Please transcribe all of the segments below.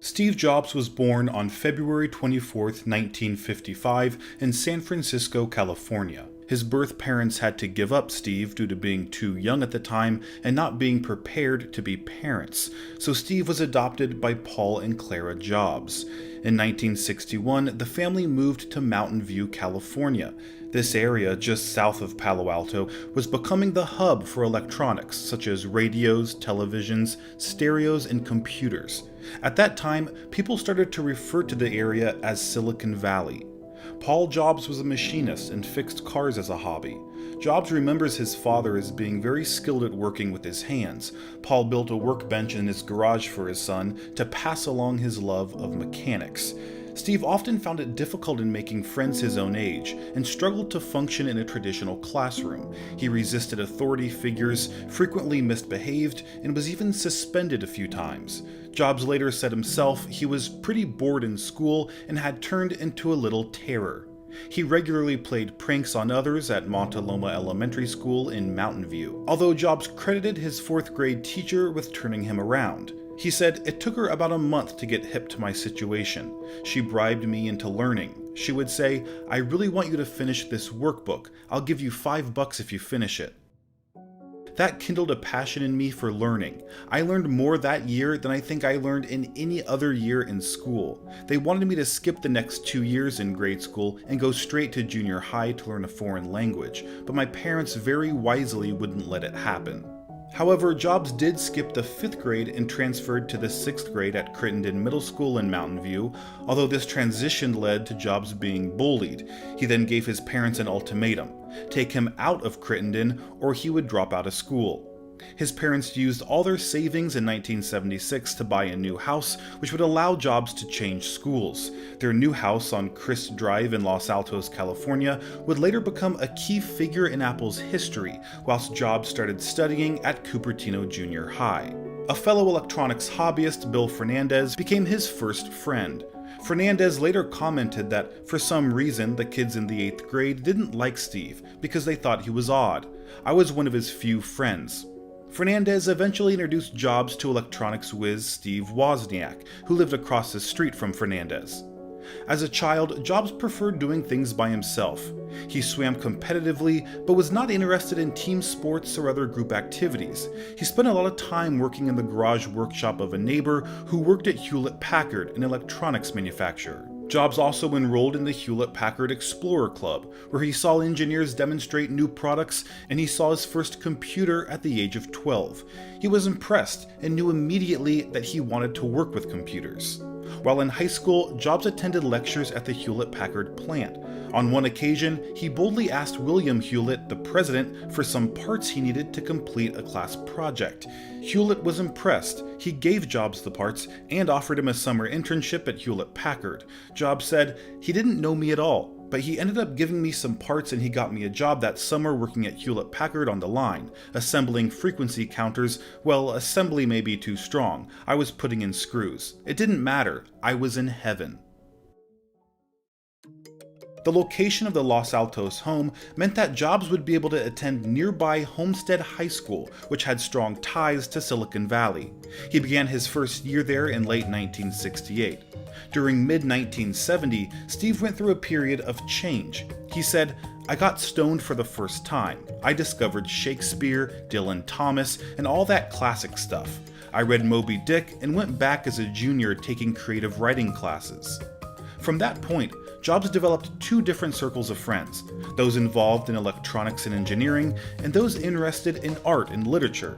Steve Jobs was born on February 24, 1955, in San Francisco, California. His birth parents had to give up Steve due to being too young at the time and not being prepared to be parents, so Steve was adopted by Paul and Clara Jobs. In 1961, the family moved to Mountain View, California. This area, just south of Palo Alto, was becoming the hub for electronics, such as radios, televisions, stereos, and computers. At that time, people started to refer to the area as Silicon Valley. Paul Jobs was a machinist and fixed cars as a hobby. Jobs remembers his father as being very skilled at working with his hands. Paul built a workbench in his garage for his son to pass along his love of mechanics. Steve often found it difficult in making friends his own age and struggled to function in a traditional classroom. He resisted authority figures, frequently misbehaved, and was even suspended a few times. Jobs later said himself he was pretty bored in school and had turned into a little terror. He regularly played pranks on others at Montaloma Elementary School in Mountain View, although Jobs credited his fourth grade teacher with turning him around. He said, "It took her about a month to get hip to my situation. She bribed me into learning. She would say, 'I really want you to finish this workbook. I'll give you $5 if you finish it.' That kindled a passion in me for learning. I learned more that year than I think I learned in any other year in school. They wanted me to skip the next 2 years in grade school and go straight to junior high to learn a foreign language, but my parents very wisely wouldn't let it happen." However, Jobs did skip the 5th grade and transferred to the 6th grade at Crittenden Middle School in Mountain View, although this transition led to Jobs being bullied. He then gave his parents an ultimatum: take him out of Crittenden or he would drop out of school. His parents used all their savings in 1976 to buy a new house, which would allow Jobs to change schools. Their new house on Crist Drive in Los Altos, California, would later become a key figure in Apple's history, whilst Jobs started studying at Cupertino Junior High. A fellow electronics hobbyist, Bill Fernandez, became his first friend. Fernandez later commented that for some reason the kids in the 8th grade didn't like Steve because they thought he was odd. I was one of his few friends. Fernandez eventually introduced Jobs to electronics whiz Steve Wozniak, who lived across the street from Fernandez. As a child, Jobs preferred doing things by himself. He swam competitively, but was not interested in team sports or other group activities. He spent a lot of time working in the garage workshop of a neighbor who worked at Hewlett-Packard, an electronics manufacturer. Jobs also enrolled in the Hewlett-Packard Explorer Club, where he saw engineers demonstrate new products, and he saw his first computer at the age of 12. He was impressed and knew immediately that he wanted to work with computers. While in high school, Jobs attended lectures at the Hewlett-Packard plant. On one occasion, he boldly asked William Hewlett, the president, for some parts he needed to complete a class project. Hewlett was impressed. He gave Jobs the parts and offered him a summer internship at Hewlett-Packard. Jobs said, "He didn't know me at all, but he ended up giving me some parts and he got me a job that summer working at Hewlett-Packard on the line, assembling frequency counters. Well, assembly may be too strong. I was putting in screws. It didn't matter. I was in heaven." The location of the Los Altos home meant that Jobs would be able to attend nearby Homestead High School, which had strong ties to Silicon Valley. He began his first year there in late 1968. During mid-1970, Steve went through a period of change. He said, "I got stoned for the first time. I discovered Shakespeare, Dylan Thomas, and all that classic stuff. I read Moby Dick and went back as a junior taking creative writing classes." From that point, Jobs developed 2 different circles of friends, those involved in electronics and engineering, and those interested in art and literature.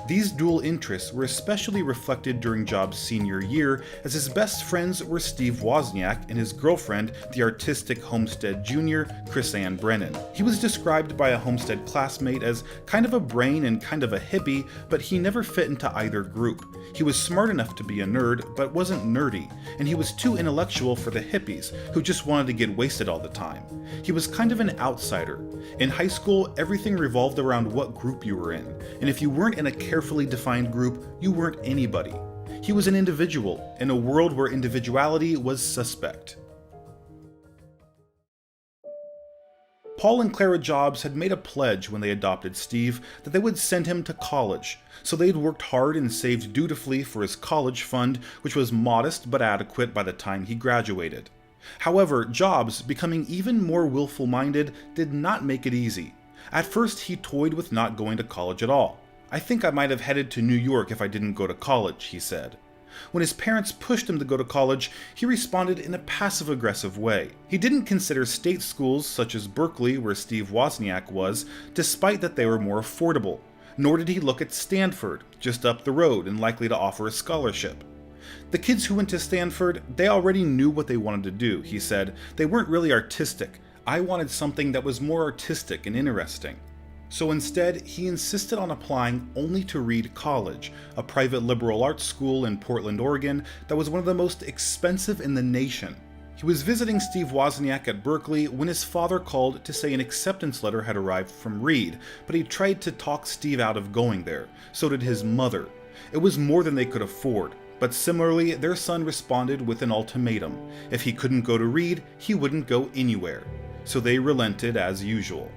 These dual interests were especially reflected during Jobs' senior year, as his best friends were Steve Wozniak and his girlfriend, the artistic Homestead junior, Chris Ann Brennan. He was described by a Homestead classmate as kind of a brain and kind of a hippie, but he never fit into either group. He was smart enough to be a nerd, but wasn't nerdy, and he was too intellectual for the hippies, who just wanted to get wasted all the time. He was kind of an outsider. In high school, everything revolved around what group you were in, and if you weren't in a carefully defined group, you weren't anybody. He was an individual, in a world where individuality was suspect. Paul and Clara Jobs had made a pledge when they adopted Steve that they would send him to college, so they'd worked hard and saved dutifully for his college fund, which was modest but adequate by the time he graduated. However, Jobs, becoming even more willful-minded, did not make it easy. At first, he toyed with not going to college at all. "I think I might have headed to New York if I didn't go to college," he said. When his parents pushed him to go to college, he responded in a passive-aggressive way. He didn't consider state schools such as Berkeley, where Steve Wozniak was, despite that they were more affordable. Nor did he look at Stanford, just up the road and likely to offer a scholarship. "The kids who went to Stanford, they already knew what they wanted to do," he said. "They weren't really artistic. I wanted something that was more artistic and interesting." So instead, he insisted on applying only to Reed College, a private liberal arts school in Portland, Oregon that was one of the most expensive in the nation. He was visiting Steve Wozniak at Berkeley when his father called to say an acceptance letter had arrived from Reed, but he tried to talk Steve out of going there. So did his mother. It was more than they could afford, but similarly, their son responded with an ultimatum. If he couldn't go to Reed, he wouldn't go anywhere. So they relented as usual.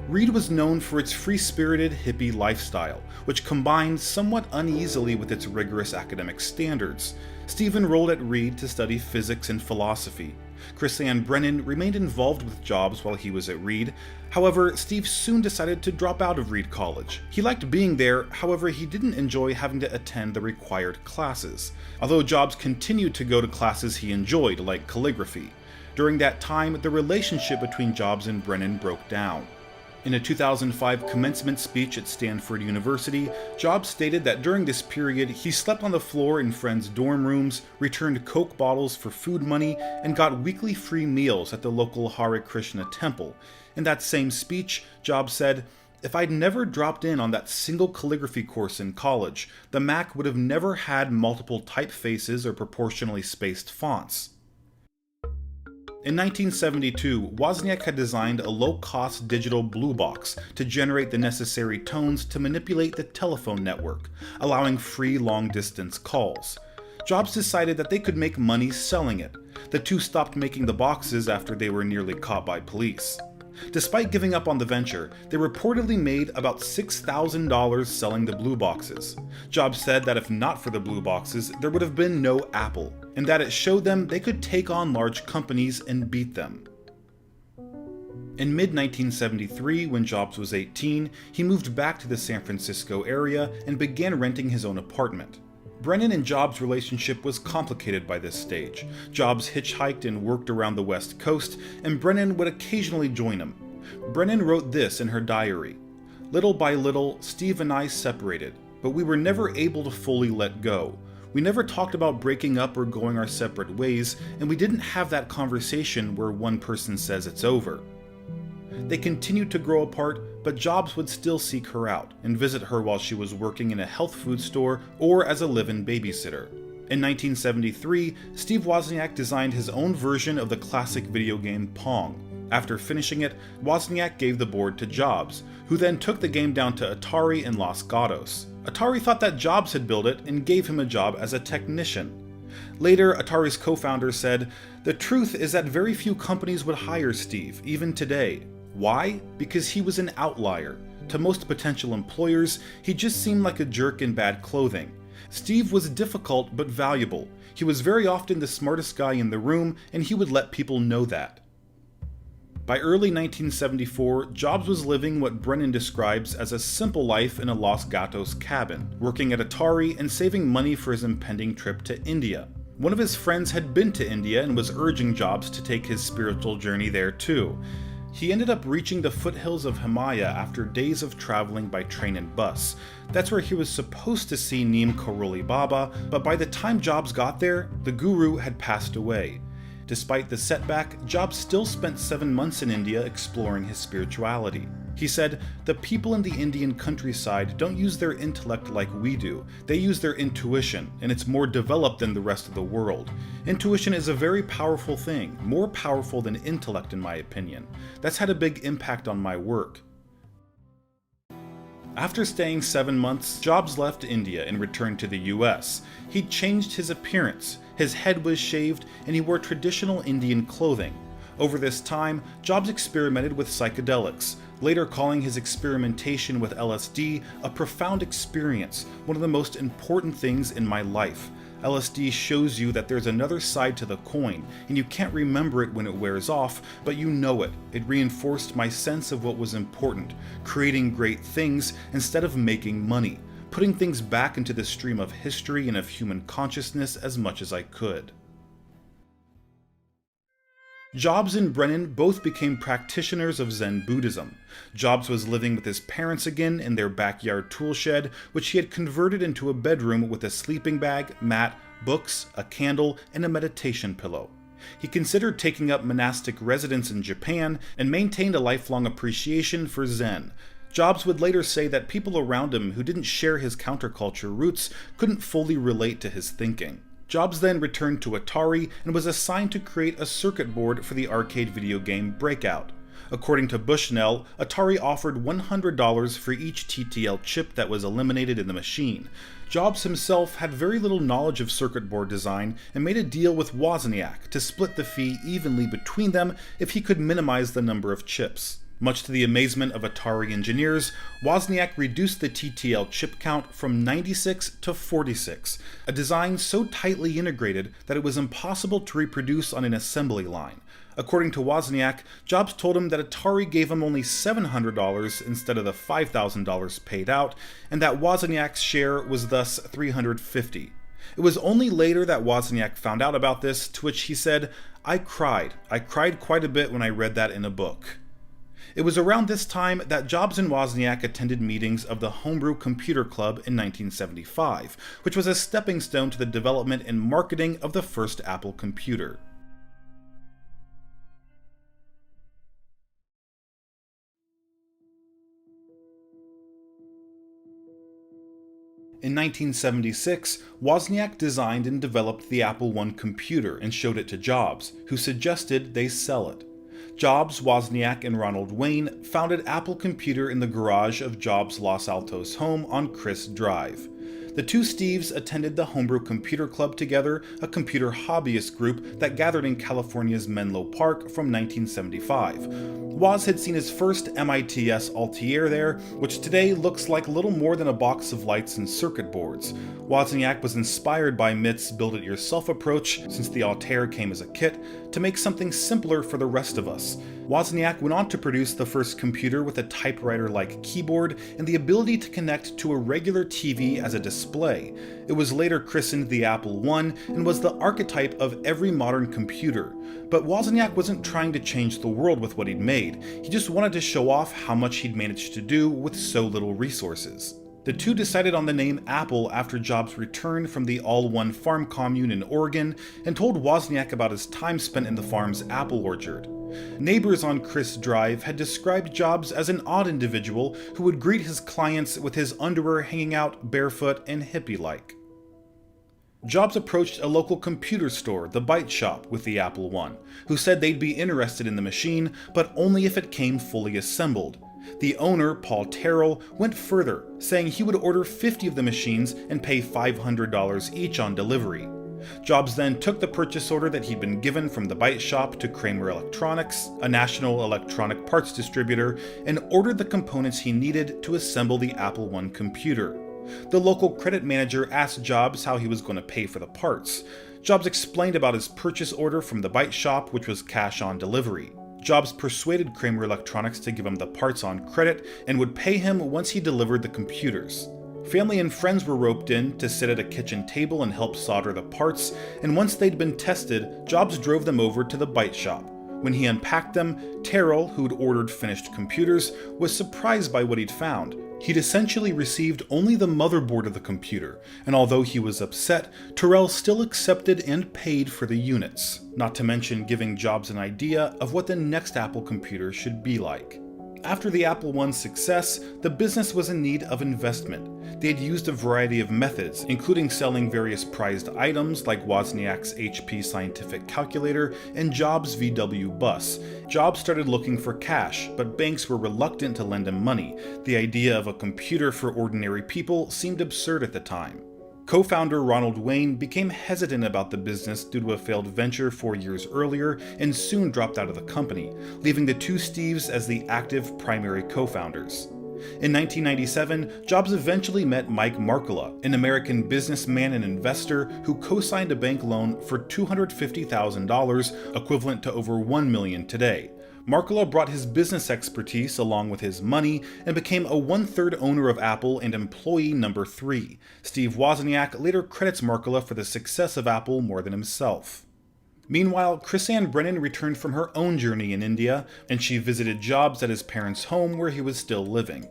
Reed was known for its free-spirited hippie lifestyle, which combined somewhat uneasily with its rigorous academic standards. Steve enrolled at Reed to study physics and philosophy. Chris Ann Brennan remained involved with Jobs while he was at Reed. However, Steve soon decided to drop out of Reed College. He liked being there, however he didn't enjoy having to attend the required classes, although Jobs continued to go to classes he enjoyed, like calligraphy. During that time, the relationship between Jobs and Brennan broke down. In a 2005 commencement speech at Stanford University, Jobs stated that during this period he slept on the floor in friends' dorm rooms, returned Coke bottles for food money, and got weekly free meals at the local Hare Krishna temple. In that same speech, Jobs said, "If I'd never dropped in on that single calligraphy course in college, the Mac would have never had multiple typefaces or proportionally spaced fonts." In 1972, Wozniak had designed a low-cost digital blue box to generate the necessary tones to manipulate the telephone network, allowing free long-distance calls. Jobs decided that they could make money selling it. The two stopped making the boxes after they were nearly caught by police. Despite giving up on the venture, they reportedly made about $6,000 selling the blue boxes. Jobs said that if not for the blue boxes, there would have been no Apple, and that it showed them they could take on large companies and beat them. In mid-1973, when Jobs was 18, he moved back to the San Francisco area and began renting his own apartment. Brennan and Jobs' relationship was complicated by this stage. Jobs hitchhiked and worked around the West Coast, and Brennan would occasionally join him. Brennan wrote this in her diary: "Little by little, Steve and I separated, but we were never able to fully let go. We never talked about breaking up or going our separate ways, and we didn't have that conversation where one person says it's over." They continued to grow apart, but Jobs would still seek her out and visit her while she was working in a health food store or as a live-in babysitter. In 1973, Steve Wozniak designed his own version of the classic video game Pong. After finishing it, Wozniak gave the board to Jobs, who then took the game down to Atari in Los Gatos. Atari thought that Jobs had built it and gave him a job as a technician. Later, Atari's co-founder said, "The truth is that very few companies would hire Steve, even today. Why? Because he was an outlier. To most potential employers, he just seemed like a jerk in bad clothing. Steve was difficult but valuable. He was very often the smartest guy in the room, and he would let people know that." By early 1974, Jobs was living what Brennan describes as a simple life in a Los Gatos cabin, working at Atari and saving money for his impending trip to India. One of his friends had been to India and was urging Jobs to take his spiritual journey there too. He ended up reaching the foothills of Himalaya after days of traveling by train and bus. That's where he was supposed to see Neem Karoli Baba, but by the time Jobs got there, the guru had passed away. Despite the setback, Jobs still spent 7 months in India exploring his spirituality. He said, "The people in the Indian countryside don't use their intellect like we do. They use their intuition, and it's more developed than the rest of the world. Intuition is a very powerful thing, more powerful than intellect in my opinion. That's had a big impact on my work." After staying 7 months, Jobs left India and returned to the US. He'd changed his appearance. His head was shaved, and he wore traditional Indian clothing. Over this time, Jobs experimented with psychedelics, later calling his experimentation with LSD a profound experience, one of the most important things in my life. LSD shows you that there's another side to the coin, and you can't remember it when it wears off, but you know it. It reinforced my sense of what was important, creating great things instead of making money, putting things back into the stream of history and of human consciousness as much as I could. Jobs and Brennan both became practitioners of Zen Buddhism. Jobs was living with his parents again in their backyard tool shed, which he had converted into a bedroom with a sleeping bag, mat, books, a candle, and a meditation pillow. He considered taking up monastic residence in Japan and maintained a lifelong appreciation for Zen. Jobs would later say that people around him who didn't share his counterculture roots couldn't fully relate to his thinking. Jobs then returned to Atari and was assigned to create a circuit board for the arcade video game Breakout. According to Bushnell, Atari offered $100 for each TTL chip that was eliminated in the machine. Jobs himself had very little knowledge of circuit board design and made a deal with Wozniak to split the fee evenly between them if he could minimize the number of chips. Much to the amazement of Atari engineers, Wozniak reduced the TTL chip count from 96 to 46, a design so tightly integrated that it was impossible to reproduce on an assembly line. According to Wozniak, Jobs told him that Atari gave him only $700 instead of the $5,000 paid out, and that Wozniak's share was thus $350. It was only later that Wozniak found out about this, to which he said, I cried quite a bit when I read that in a book." It was around this time that Jobs and Wozniak attended meetings of the Homebrew Computer Club in 1975, which was a stepping stone to the development and marketing of the first Apple computer. In 1976, Wozniak designed and developed the Apple I computer and showed it to Jobs, who suggested they sell it. Jobs, Wozniak, and Ronald Wayne founded Apple Computer in the garage of Jobs' Los Altos home on Crisp Drive. The two Steves attended the Homebrew Computer Club together, a computer hobbyist group that gathered in California's Menlo Park from 1975. Woz had seen his first MITS Altair there, which today looks like little more than a box of lights and circuit boards. Wozniak was inspired by MIT's build-it-yourself approach, since the Altair came as a kit, to make something simpler for the rest of us. Wozniak went on to produce the first computer with a typewriter-like keyboard and the ability to connect to a regular TV as a display. It was later christened the Apple I and was the archetype of every modern computer. But Wozniak wasn't trying to change the world with what he'd made. He just wanted to show off how much he'd managed to do with so little resources. The two decided on the name Apple after Jobs returned from the All-One farm commune in Oregon and told Wozniak about his time spent in the farm's apple orchard. Neighbors on Crisp Drive had described Jobs as an odd individual who would greet his clients with his underwear hanging out barefoot and hippie-like. Jobs approached a local computer store, the Byte Shop, with the Apple I, who said they'd be interested in the machine, but only if it came fully assembled. The owner, Paul Terrell, went further, saying he would order 50 of the machines and pay $500 each on delivery. Jobs then took the purchase order that he'd been given from the Byte Shop to Kramer Electronics, a national electronic parts distributor, and ordered the components he needed to assemble the Apple I computer. The local credit manager asked Jobs how he was going to pay for the parts. Jobs explained about his purchase order from the Byte Shop, which was cash on delivery. Jobs persuaded Kramer Electronics to give him the parts on credit and would pay him once he delivered the computers. Family and friends were roped in to sit at a kitchen table and help solder the parts, and once they'd been tested, Jobs drove them over to the Byte Shop. When he unpacked them, Terrell, who'd ordered finished computers, was surprised by what he'd found. He'd essentially received only the motherboard of the computer, and although he was upset, Terrell still accepted and paid for the units, not to mention giving Jobs an idea of what the next Apple computer should be like. After the Apple I's success, the business was in need of investment. They had used a variety of methods, including selling various prized items like Wozniak's HP Scientific Calculator and Jobs' VW Bus. Jobs started looking for cash, but banks were reluctant to lend him money. The idea of a computer for ordinary people seemed absurd at the time. Co-founder Ronald Wayne became hesitant about the business due to a failed venture 4 years earlier and soon dropped out of the company, leaving the two Steves as the active primary co-founders. In 1997, Jobs eventually met Mike Markkula, an American businessman and investor who co-signed a bank loan for $250,000, equivalent to over $1 million today. Markkula brought his business expertise along with his money and became a one-third owner of Apple and employee number 3. Steve Wozniak later credits Markkula for the success of Apple more than himself. Meanwhile, Chrisanne Brennan returned from her own journey in India, and she visited Jobs at his parents' home where he was still living.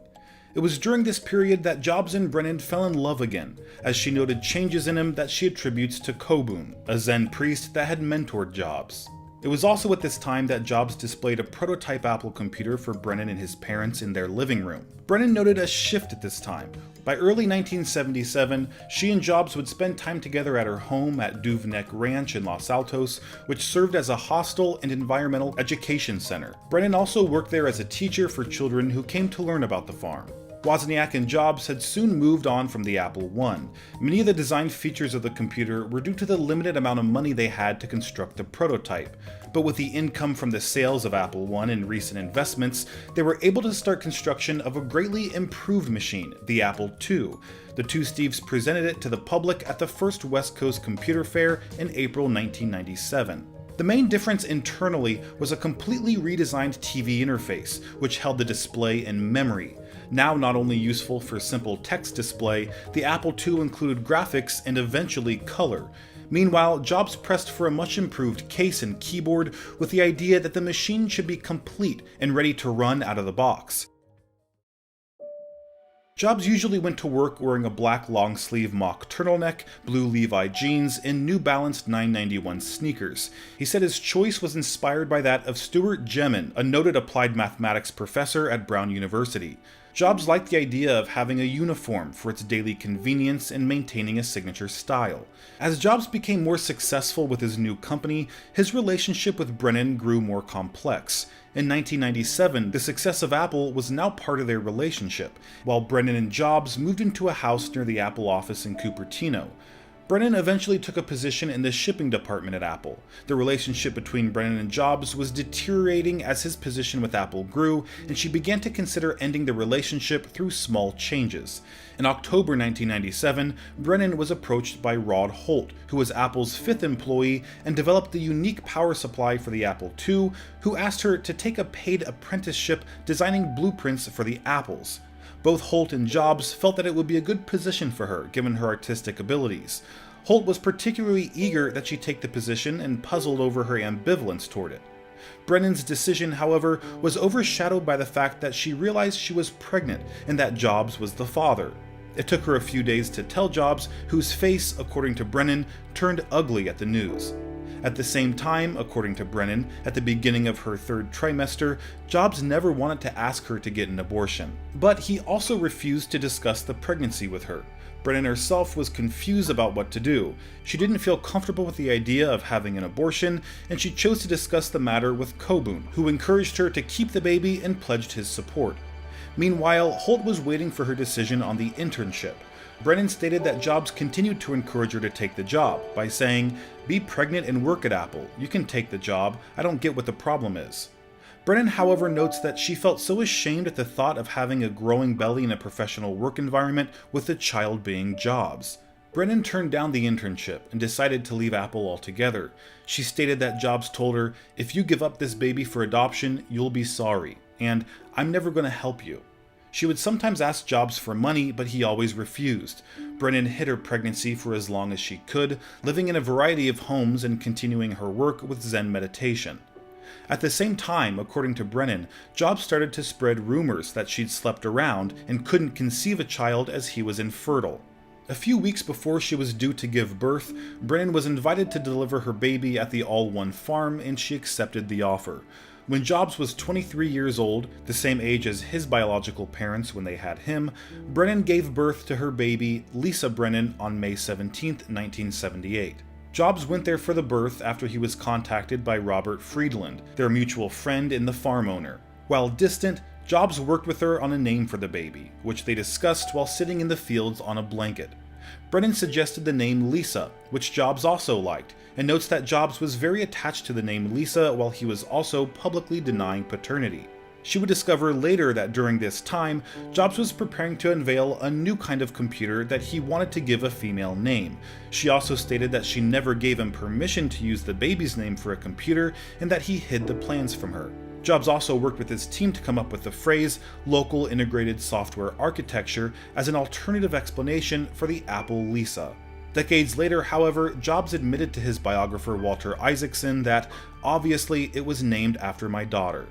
It was during this period that Jobs and Brennan fell in love again, as she noted changes in him that she attributes to Kobun, a Zen priest that had mentored Jobs. It was also at this time that Jobs displayed a prototype Apple computer for Brennan and his parents in their living room. Brennan noted a shift at this time. By early 1977, she and Jobs would spend time together at her home at Duvnek Ranch in Los Altos, which served as a hostel and environmental education center. Brennan also worked there as a teacher for children who came to learn about the farm. Wozniak and Jobs had soon moved on from the Apple I. Many of the design features of the computer were due to the limited amount of money they had to construct the prototype, but with the income from the sales of Apple I and recent investments, they were able to start construction of a greatly improved machine, the Apple II. The two Steves presented it to the public at the first West Coast Computer Fair in April 1997. The main difference internally was a completely redesigned TV interface, which held the display in memory. Now not only useful for simple text display, the Apple II included graphics and eventually color. Meanwhile, Jobs pressed for a much improved case and keyboard with the idea that the machine should be complete and ready to run out of the box. Jobs usually went to work wearing a black long-sleeve mock turtleneck, blue Levi jeans, and New Balance 991 sneakers. He said his choice was inspired by that of Stuart Gemin, a noted applied mathematics professor at Brown University. Jobs liked the idea of having a uniform for its daily convenience and maintaining a signature style. As Jobs became more successful with his new company, his relationship with Brennan grew more complex. In 1997, the success of Apple was now part of their relationship, while Brennan and Jobs moved into a house near the Apple office in Cupertino. Brennan eventually took a position in the shipping department at Apple. The relationship between Brennan and Jobs was deteriorating as his position with Apple grew, and she began to consider ending the relationship through small changes. In October 1997, Brennan was approached by Rod Holt, who was Apple's 5th employee and developed the unique power supply for the Apple II, who asked her to take a paid apprenticeship designing blueprints for the Apples. Both Holt and Jobs felt that it would be a good position for her, given her artistic abilities. Holt was particularly eager that she take the position and puzzled over her ambivalence toward it. Brennan's decision, however, was overshadowed by the fact that she realized she was pregnant and that Jobs was the father. It took her a few days to tell Jobs, whose face, according to Brennan, turned ugly at the news. At the same time, according to Brennan, at the beginning of her 3rd trimester, Jobs never wanted to ask her to get an abortion. But he also refused to discuss the pregnancy with her. Brennan herself was confused about what to do. She didn't feel comfortable with the idea of having an abortion, and she chose to discuss the matter with Kobun, who encouraged her to keep the baby and pledged his support. Meanwhile, Holt was waiting for her decision on the internship. Brennan stated that Jobs continued to encourage her to take the job by saying, "Be pregnant and work at Apple. You can take the job. I don't get what the problem is." Brennan, however, notes that she felt so ashamed at the thought of having a growing belly in a professional work environment with the child being Jobs. Brennan turned down the internship and decided to leave Apple altogether. She stated that Jobs told her, "If you give up this baby for adoption, you'll be sorry, and I'm never going to help you." She would sometimes ask Jobs for money, but he always refused. Brennan hid her pregnancy for as long as she could, living in a variety of homes and continuing her work with Zen meditation. At the same time, according to Brennan, Jobs started to spread rumors that she'd slept around and couldn't conceive a child as he was infertile. A few weeks before she was due to give birth, Brennan was invited to deliver her baby at the All One farm, and she accepted the offer. When Jobs was 23 years old, the same age as his biological parents when they had him, Brennan gave birth to her baby, Lisa Brennan, on May 17, 1978. Jobs went there for the birth after he was contacted by Robert Friedland, their mutual friend and the farm owner. While distant, Jobs worked with her on a name for the baby, which they discussed while sitting in the fields on a blanket. Brennan suggested the name Lisa, which Jobs also liked, and notes that Jobs was very attached to the name Lisa while he was also publicly denying paternity. She would discover later that during this time, Jobs was preparing to unveil a new kind of computer that he wanted to give a female name. She also stated that she never gave him permission to use the baby's name for a computer and that he hid the plans from her. Jobs also worked with his team to come up with the phrase local integrated software architecture as an alternative explanation for the Apple Lisa. Decades later, however, Jobs admitted to his biographer Walter Isaacson that, obviously, it was named after my daughter.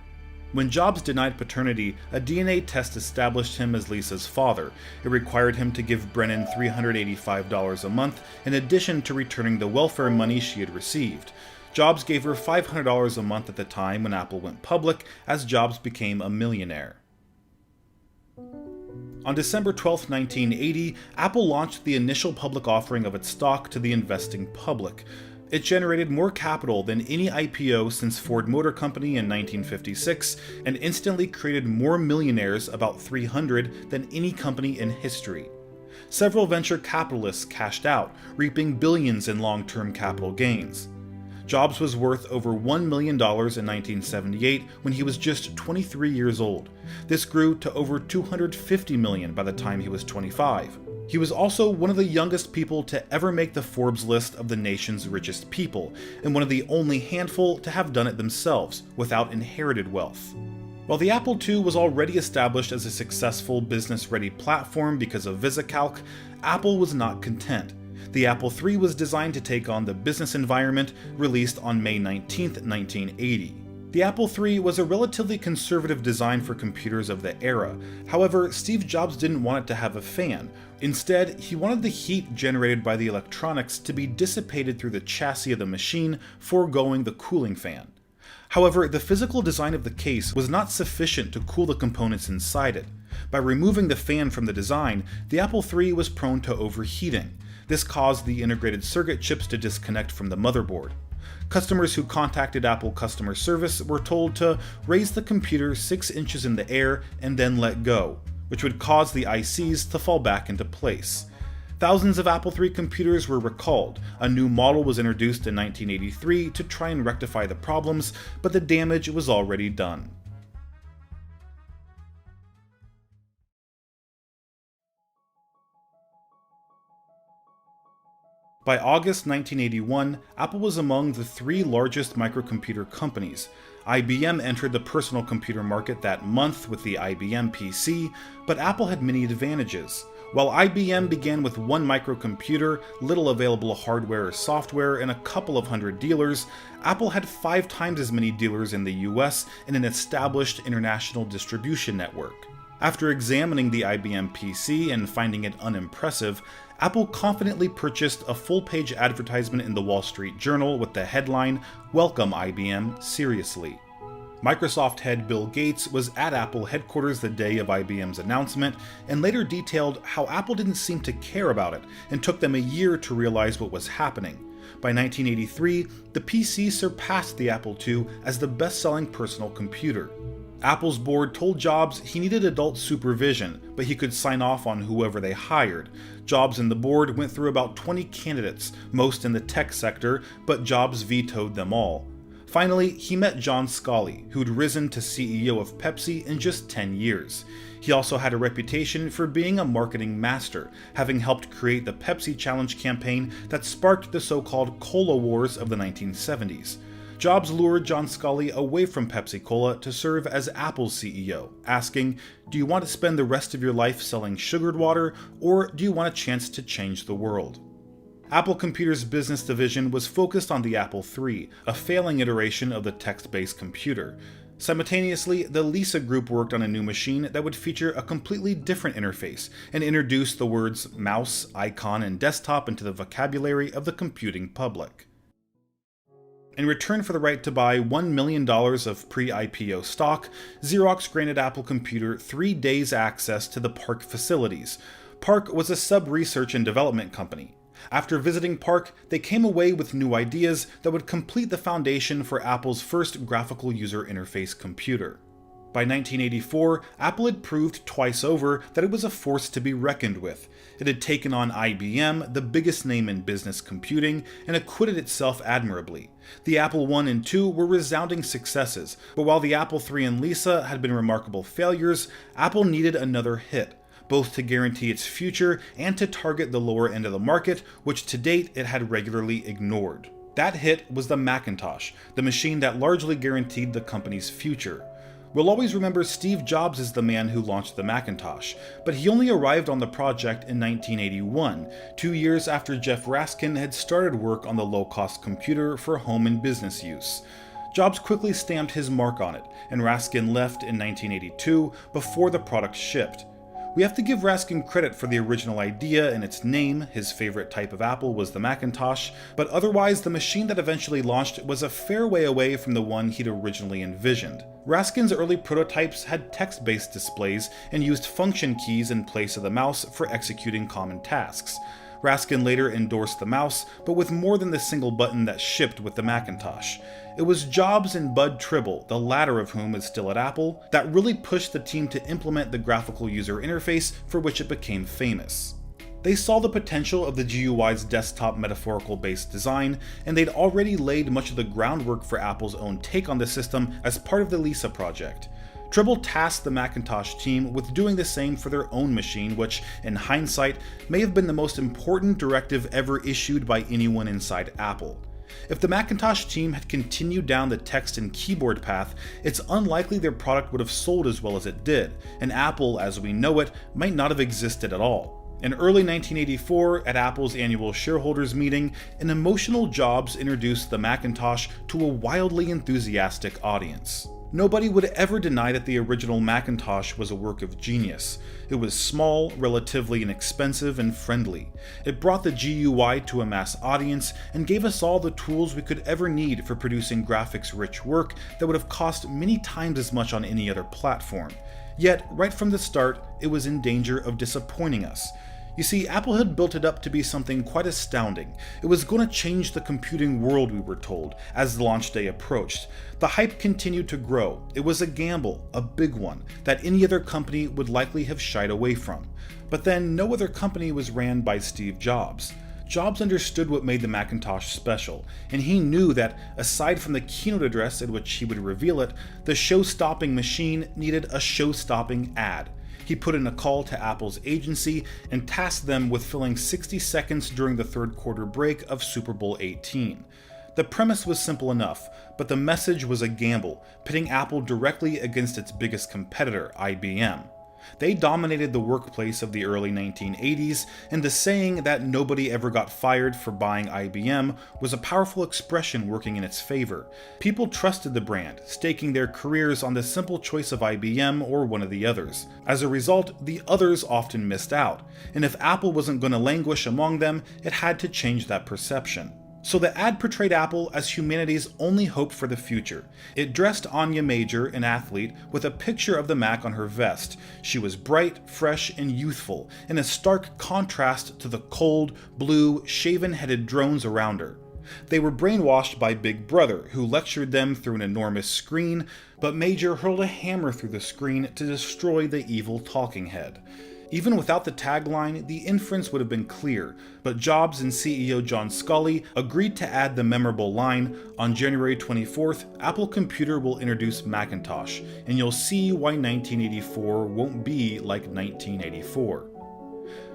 When Jobs denied paternity, a DNA test established him as Lisa's father. It required him to give Brennan $385 a month in addition to returning the welfare money she had received. Jobs gave her $500 a month at the time when Apple went public, as Jobs became a millionaire. On December 12, 1980, Apple launched the initial public offering of its stock to the investing public. It generated more capital than any IPO since Ford Motor Company in 1956 and instantly created more millionaires, about 300, than any company in history. Several venture capitalists cashed out, reaping billions in long-term capital gains. Jobs was worth over $1 million in 1978 when he was just 23 years old. This grew to over $250 million by the time he was 25. He was also one of the youngest people to ever make the Forbes list of the nation's richest people, and one of the only handful to have done it themselves, without inherited wealth. While the Apple II was already established as a successful business-ready platform because of VisiCalc, Apple was not content. The Apple III was designed to take on the business environment, released on May 19, 1980. The Apple III was a relatively conservative design for computers of the era. However, Steve Jobs didn't want it to have a fan. Instead, he wanted the heat generated by the electronics to be dissipated through the chassis of the machine, foregoing the cooling fan. However, the physical design of the case was not sufficient to cool the components inside it. By removing the fan from the design, the Apple III was prone to overheating. This caused the integrated circuit chips to disconnect from the motherboard. Customers who contacted Apple customer service were told to raise the computer 6 inches in the air and then let go, which would cause the ICs to fall back into place. Thousands of Apple III computers were recalled. A new model was introduced in 1983 to try and rectify the problems, but the damage was already done. By August 1981, Apple was among the 3 largest microcomputer companies. IBM entered the personal computer market that month with the IBM PC, but Apple had many advantages. While IBM began with 1 microcomputer, little available hardware or software, and a couple of hundred dealers, Apple had 5 times as many dealers in the US and an established international distribution network. After examining the IBM PC and finding it unimpressive, Apple confidently purchased a full-page advertisement in the Wall Street Journal with the headline, "Welcome IBM, seriously." Microsoft head Bill Gates was at Apple headquarters the day of IBM's announcement and later detailed how Apple didn't seem to care about it and took them a year to realize what was happening. By 1983, the PC surpassed the Apple II as the best-selling personal computer. Apple's board told Jobs he needed adult supervision, but he could sign off on whoever they hired. Jobs and the board went through about 20 candidates, most in the tech sector, but Jobs vetoed them all. Finally, he met John Scully, who'd risen to CEO of Pepsi in just 10 years. He also had a reputation for being a marketing master, having helped create the Pepsi Challenge campaign that sparked the so-called Cola Wars of the 1970s. Jobs lured John Scully away from Pepsi Cola to serve as Apple's CEO, asking, "Do you want to spend the rest of your life selling sugared water, or do you want a chance to change the world?" Apple Computer's business division was focused on the Apple III, a failing iteration of the text-based computer. Simultaneously, the Lisa Group worked on a new machine that would feature a completely different interface and introduce the words mouse, icon, and desktop into the vocabulary of the computing public. In return for the right to buy $1 million of pre-IPO stock, Xerox granted Apple Computer 3 days access to the PARC facilities. PARC was a sub-research and development company. After visiting PARC, they came away with new ideas that would complete the foundation for Apple's first graphical user interface computer. By 1984, Apple had proved twice over that it was a force to be reckoned with. It had taken on IBM, the biggest name in business computing, and acquitted itself admirably. The Apple I and II were resounding successes, but while the Apple III and Lisa had been remarkable failures, Apple needed another hit, both to guarantee its future and to target the lower end of the market, which to date it had regularly ignored. That hit was the Macintosh, the machine that largely guaranteed the company's future. We'll always remember Steve Jobs as the man who launched the Macintosh, but he only arrived on the project in 1981, 2 years after Jeff Raskin had started work on the low-cost computer for home and business use. Jobs quickly stamped his mark on it, and Raskin left in 1982 before the product shipped. We have to give Raskin credit for the original idea and its name. His favorite type of Apple was the Macintosh, but otherwise the machine that eventually launched was a fair way away from the one he'd originally envisioned. Raskin's early prototypes had text-based displays and used function keys in place of the mouse for executing common tasks. Raskin later endorsed the mouse, but with more than the single button that shipped with the Macintosh. It was Jobs and Bud Tribble, the latter of whom is still at Apple, that really pushed the team to implement the graphical user interface for which it became famous. They saw the potential of the GUI's desktop metaphorical-based design, and they'd already laid much of the groundwork for Apple's own take on the system as part of the Lisa project. Tribble tasked the Macintosh team with doing the same for their own machine, which, in hindsight, may have been the most important directive ever issued by anyone inside Apple. If the Macintosh team had continued down the text and keyboard path, it's unlikely their product would have sold as well as it did, and Apple, as we know it, might not have existed at all. In early 1984, at Apple's annual shareholders meeting, an emotional Jobs introduced the Macintosh to a wildly enthusiastic audience. Nobody would ever deny that the original Macintosh was a work of genius. It was small, relatively inexpensive, and friendly. It brought the GUI to a mass audience and gave us all the tools we could ever need for producing graphics-rich work that would have cost many times as much on any other platform. Yet, right from the start, it was in danger of disappointing us. You see, Apple had built it up to be something quite astounding. It was going to change the computing world, we were told, as the launch day approached. The hype continued to grow. It was a gamble, a big one, that any other company would likely have shied away from. But then, no other company was ran by Steve Jobs. Jobs understood what made the Macintosh special, and he knew that, aside from the keynote address in which he would reveal it, the show-stopping machine needed a show-stopping ad. He put in a call to Apple's agency and tasked them with filling 60 seconds during the third quarter break of Super Bowl XVIII. The premise was simple enough, but the message was a gamble, pitting Apple directly against its biggest competitor, IBM. They dominated the workplace of the early 1980s, and the saying that nobody ever got fired for buying IBM was a powerful expression working in its favor. People trusted the brand, staking their careers on the simple choice of IBM or one of the others. As a result, the others often missed out, and if Apple wasn't going to languish among them, it had to change that perception. So the ad portrayed Apple as humanity's only hope for the future. It dressed Anya Major, an athlete, with a picture of the Mac on her vest. She was bright, fresh, and youthful, in a stark contrast to the cold, blue, shaven-headed drones around her. They were brainwashed by Big Brother, who lectured them through an enormous screen, but Major hurled a hammer through the screen to destroy the evil talking head. Even without the tagline, the inference would have been clear, but Jobs and CEO John Sculley agreed to add the memorable line, "On January 24th, Apple Computer will introduce Macintosh, and you'll see why 1984 won't be like 1984.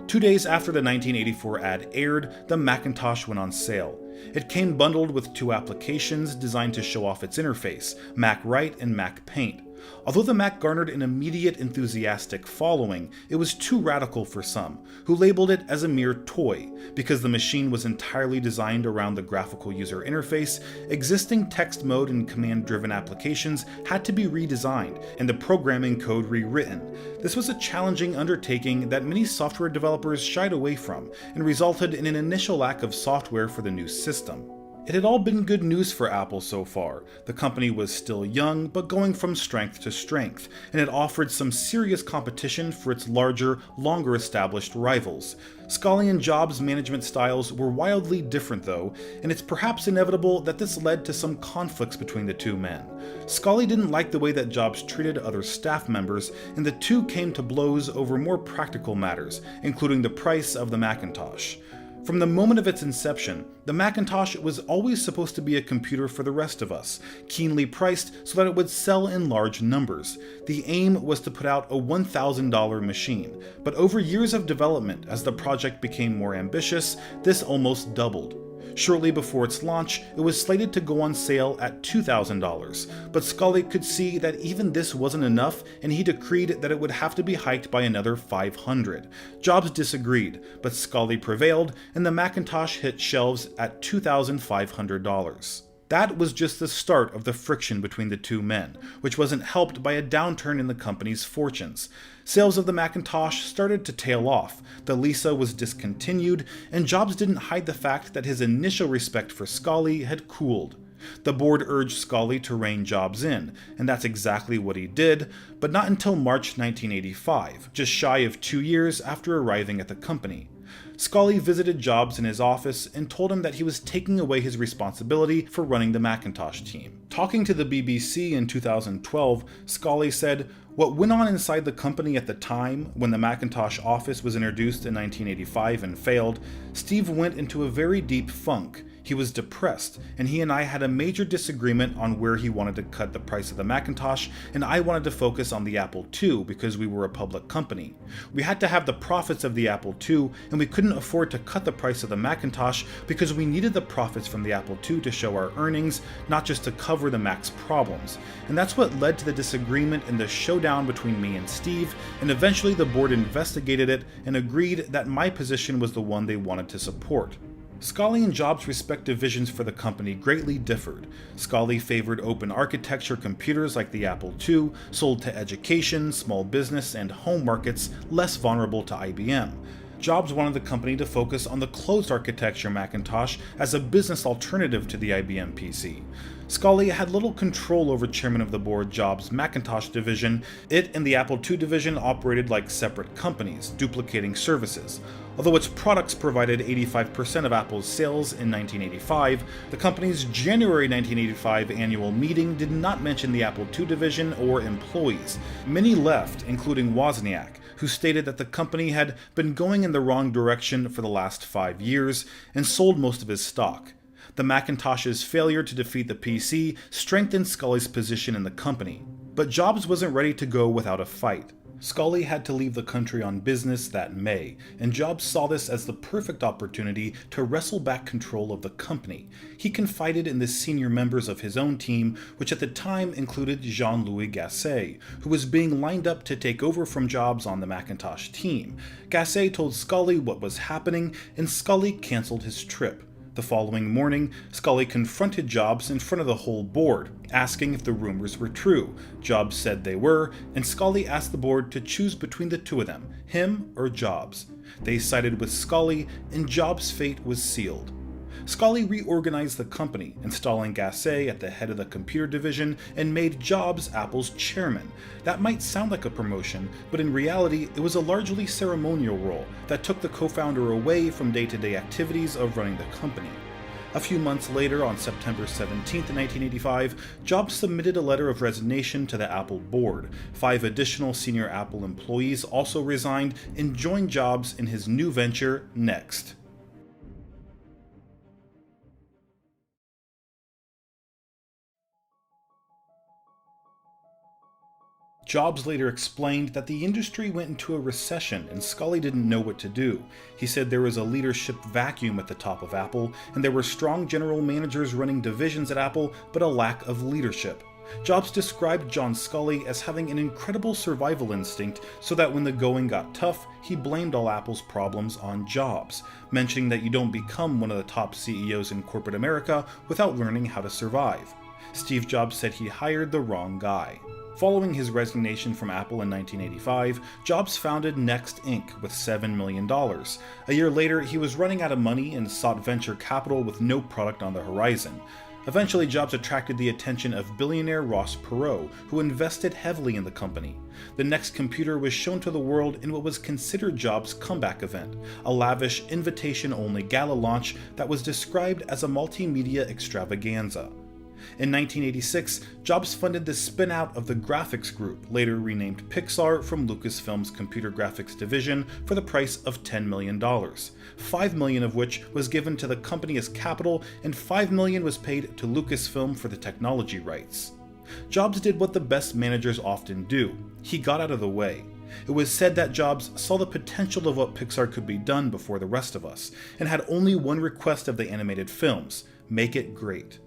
2 days after the 1984 ad aired, the Macintosh went on sale. It came bundled with 2 applications designed to show off its interface, Mac Write and Mac Paint. Although the Mac garnered an immediate enthusiastic following, it was too radical for some, who labeled it as a mere toy. Because the machine was entirely designed around the graphical user interface, existing text mode and command-driven applications had to be redesigned, and the programming code rewritten. This was a challenging undertaking that many software developers shied away from, and resulted in an initial lack of software for the new system. It had all been good news for Apple so far. The company was still young, but going from strength to strength, and it offered some serious competition for its larger, longer established rivals. Scully and Jobs' management styles were wildly different though, and it's perhaps inevitable that this led to some conflicts between the two men. Scully didn't like the way that Jobs treated other staff members, and the two came to blows over more practical matters, including the price of the Macintosh. From the moment of its inception, the Macintosh was always supposed to be a computer for the rest of us, keenly priced so that it would sell in large numbers. The aim was to put out a $1,000 machine, but over years of development, as the project became more ambitious, this almost doubled. Shortly before its launch, it was slated to go on sale at $2,000, but Scully could see that even this wasn't enough, and he decreed that it would have to be hiked by another $500. Jobs disagreed, but Scully prevailed, and the Macintosh hit shelves at $2,500. That was just the start of the friction between the two men, which wasn't helped by a downturn in the company's fortunes. Sales of the Macintosh started to tail off, the Lisa was discontinued, and Jobs didn't hide the fact that his initial respect for Scully had cooled. The board urged Scully to rein Jobs in, and that's exactly what he did, but not until March 1985, just shy of 2 years after arriving at the company. Scully visited Jobs in his office and told him that he was taking away his responsibility for running the Macintosh team. Talking to the BBC in 2012, Scully said, "What went on inside the company at the time, when the Macintosh office was introduced in 1985 and failed, Steve went into a very deep funk. He was depressed, and he and I had a major disagreement on where he wanted to cut the price of the Macintosh, and I wanted to focus on the Apple II because we were a public company. We had to have the profits of the Apple II, and we couldn't afford to cut the price of the Macintosh because we needed the profits from the Apple II to show our earnings, not just to cover the Mac's problems. And that's what led to the disagreement and the showdown between me and Steve, and eventually the board investigated it and agreed that my position was the one they wanted to support." Scully and Jobs' respective visions for the company greatly differed. Scully favored open architecture computers like the Apple II, sold to education, small business, and home markets less vulnerable to IBM. Jobs wanted the company to focus on the closed architecture Macintosh as a business alternative to the IBM PC. Scully had little control over chairman of the board Jobs' Macintosh division. It and the Apple II division operated like separate companies, duplicating services. Although its products provided 85% of Apple's sales in 1985, the company's January 1985 annual meeting did not mention the Apple II division or employees. Many left, including Wozniak, who stated that the company had been going in the wrong direction for the last 5 years and sold most of his stock. The Macintosh's failure to defeat the PC strengthened Scully's position in the company, but Jobs wasn't ready to go without a fight. Scully had to leave the country on business that May, and Jobs saw this as the perfect opportunity to wrestle back control of the company. He confided in the senior members of his own team, which at the time included Jean-Louis Gasset, who was being lined up to take over from Jobs on the Macintosh team. Gasset told Scully what was happening, and Scully canceled his trip. The following morning, Scully confronted Jobs in front of the whole board, asking if the rumors were true. Jobs said they were, and Scully asked the board to choose between the two of them, him or Jobs. They sided with Scully, and Jobs' fate was sealed. Scully reorganized the company, installing Gasset at the head of the computer division and made Jobs Apple's chairman. That might sound like a promotion, but in reality it was a largely ceremonial role that took the co-founder away from day-to-day activities of running the company. A few months later, on September 17, 1985, Jobs submitted a letter of resignation to the Apple board. 5 additional senior Apple employees also resigned and joined Jobs in his new venture, Next. Jobs later explained that the industry went into a recession and Scully didn't know what to do. He said there was a leadership vacuum at the top of Apple, and there were strong general managers running divisions at Apple, but a lack of leadership. Jobs described John Scully as having an incredible survival instinct, so that when the going got tough, he blamed all Apple's problems on Jobs, mentioning that you don't become one of the top CEOs in corporate America without learning how to survive. Steve Jobs said he hired the wrong guy. Following his resignation from Apple in 1985, Jobs founded Next Inc. with $7 million. A year later, he was running out of money and sought venture capital with no product on the horizon. Eventually, Jobs attracted the attention of billionaire Ross Perot, who invested heavily in the company. The Next computer was shown to the world in what was considered Jobs' comeback event, a lavish, invitation-only gala launch that was described as a multimedia extravaganza. In 1986, Jobs funded the spin-out of the Graphics Group, later renamed Pixar, from Lucasfilm's computer graphics division for the price of $10 million, $5 million of which was given to the company as capital and $5 million was paid to Lucasfilm for the technology rights. Jobs did what the best managers often do. He got out of the way. It was said that Jobs saw the potential of what Pixar could be done before the rest of us, and had only one request of the animated films: make it great.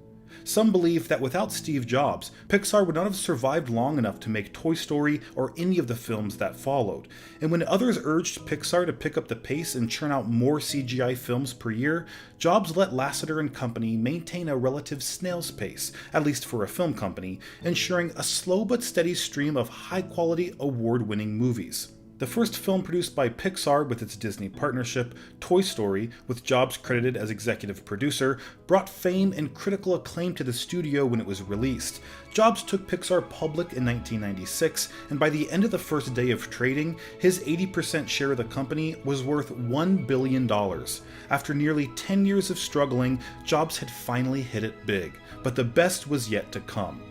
Some believe that without Steve Jobs, Pixar would not have survived long enough to make Toy Story or any of the films that followed, and when others urged Pixar to pick up the pace and churn out more CGI films per year, Jobs let Lasseter and company maintain a relative snail's pace, at least for a film company, ensuring a slow but steady stream of high-quality, award-winning movies. The first film produced by Pixar with its Disney partnership, Toy Story, with Jobs credited as executive producer, brought fame and critical acclaim to the studio when it was released. Jobs took Pixar public in 1996, and by the end of the first day of trading, his 80% share of the company was worth $1 billion. After nearly 10 years of struggling, Jobs had finally hit it big, but the best was yet to come.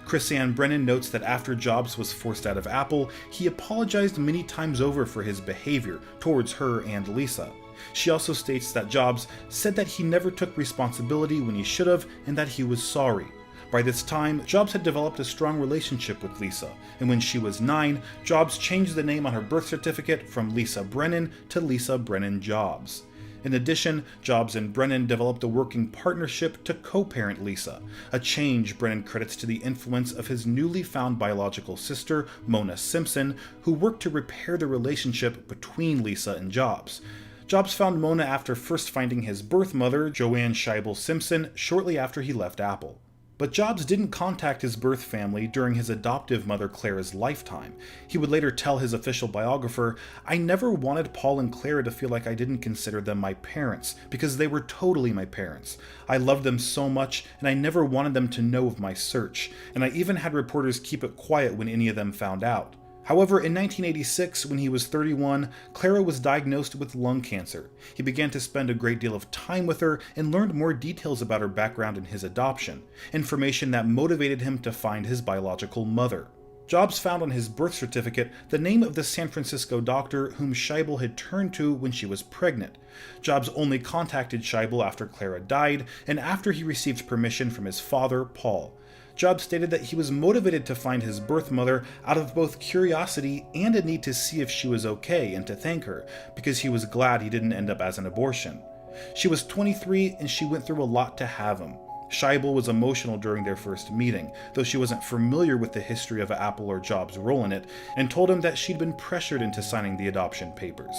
Chrisanne Brennan notes that after Jobs was forced out of Apple, he apologized many times over for his behavior towards her and Lisa. She also states that Jobs said that he never took responsibility when he should have and that he was sorry. By this time, Jobs had developed a strong relationship with Lisa, and when she was 9, Jobs changed the name on her birth certificate from Lisa Brennan to Lisa Brennan Jobs. In addition, Jobs and Brennan developed a working partnership to co-parent Lisa, a change Brennan credits to the influence of his newly found biological sister, Mona Simpson, who worked to repair the relationship between Lisa and Jobs. Jobs found Mona after first finding his birth mother, Joanne Scheibel Simpson, shortly after he left Apple. But Jobs didn't contact his birth family during his adoptive mother Clara's lifetime. He would later tell his official biographer, "I never wanted Paul and Clara to feel like I didn't consider them my parents, because they were totally my parents. I loved them so much, and I never wanted them to know of my search, and I even had reporters keep it quiet when any of them found out." However, in 1986, when he was 31, Clara was diagnosed with lung cancer. He began to spend a great deal of time with her and learned more details about her background and his adoption, information that motivated him to find his biological mother. Jobs found on his birth certificate the name of the San Francisco doctor whom Scheibel had turned to when she was pregnant. Jobs only contacted Scheibel after Clara died and after he received permission from his father, Paul. Jobs stated that he was motivated to find his birth mother out of both curiosity and a need to see if she was okay and to thank her, because he was glad he didn't end up as an abortion. She was 23 and she went through a lot to have him. Scheibel was emotional during their first meeting, though she wasn't familiar with the history of Apple or Jobs' role in it, and told him that she'd been pressured into signing the adoption papers.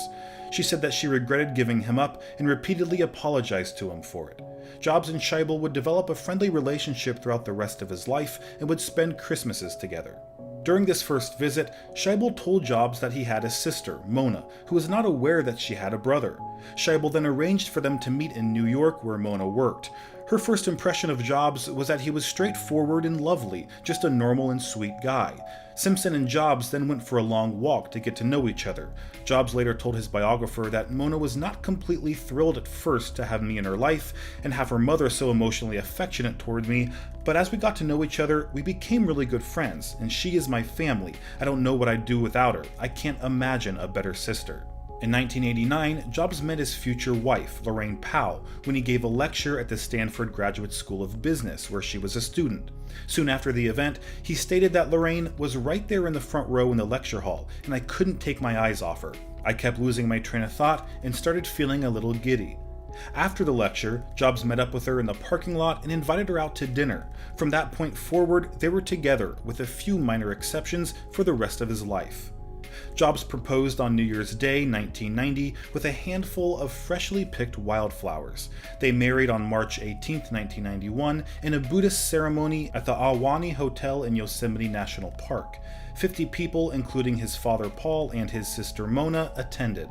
She said that she regretted giving him up and repeatedly apologized to him for it. Jobs and Scheibel would develop a friendly relationship throughout the rest of his life and would spend Christmases together. During this first visit, Scheibel told Jobs that he had a sister, Mona, who was not aware that she had a brother. Scheibel then arranged for them to meet in New York, where Mona worked. Her first impression of Jobs was that he was straightforward and lovely, just a normal and sweet guy. Simpson and Jobs then went for a long walk to get to know each other. Jobs later told his biographer that Mona was not completely thrilled at first to have me in her life and have her mother so emotionally affectionate toward me, but as we got to know each other, we became really good friends, and she is my family. I don't know what I'd do without her. I can't imagine a better sister. In 1989, Jobs met his future wife, Lorraine Powell, when he gave a lecture at the Stanford Graduate School of Business, where she was a student. Soon after the event, he stated that Lorraine was right there in the front row in the lecture hall, and I couldn't take my eyes off her. I kept losing my train of thought and started feeling a little giddy. After the lecture, Jobs met up with her in the parking lot and invited her out to dinner. From that point forward, they were together, with a few minor exceptions, for the rest of his life. Jobs proposed on New Year's Day, 1990, with a handful of freshly picked wildflowers. They married on March 18, 1991, in a Buddhist ceremony at the Ahwahnee Hotel in Yosemite National Park. 50 people, including his father Paul and his sister Mona, attended.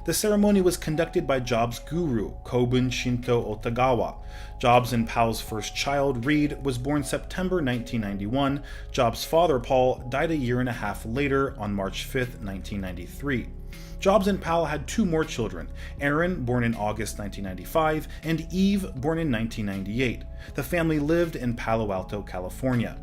The ceremony was conducted by Jobs' guru, Kobun Shinto Otagawa. Jobs and Pal's first child, Reed, was born September 1991. Jobs' father, Paul, died a year and a half later on March 5, 1993. Jobs and Pal had two more children, Aaron, born in August 1995, and Eve, born in 1998. The family lived in Palo Alto, California.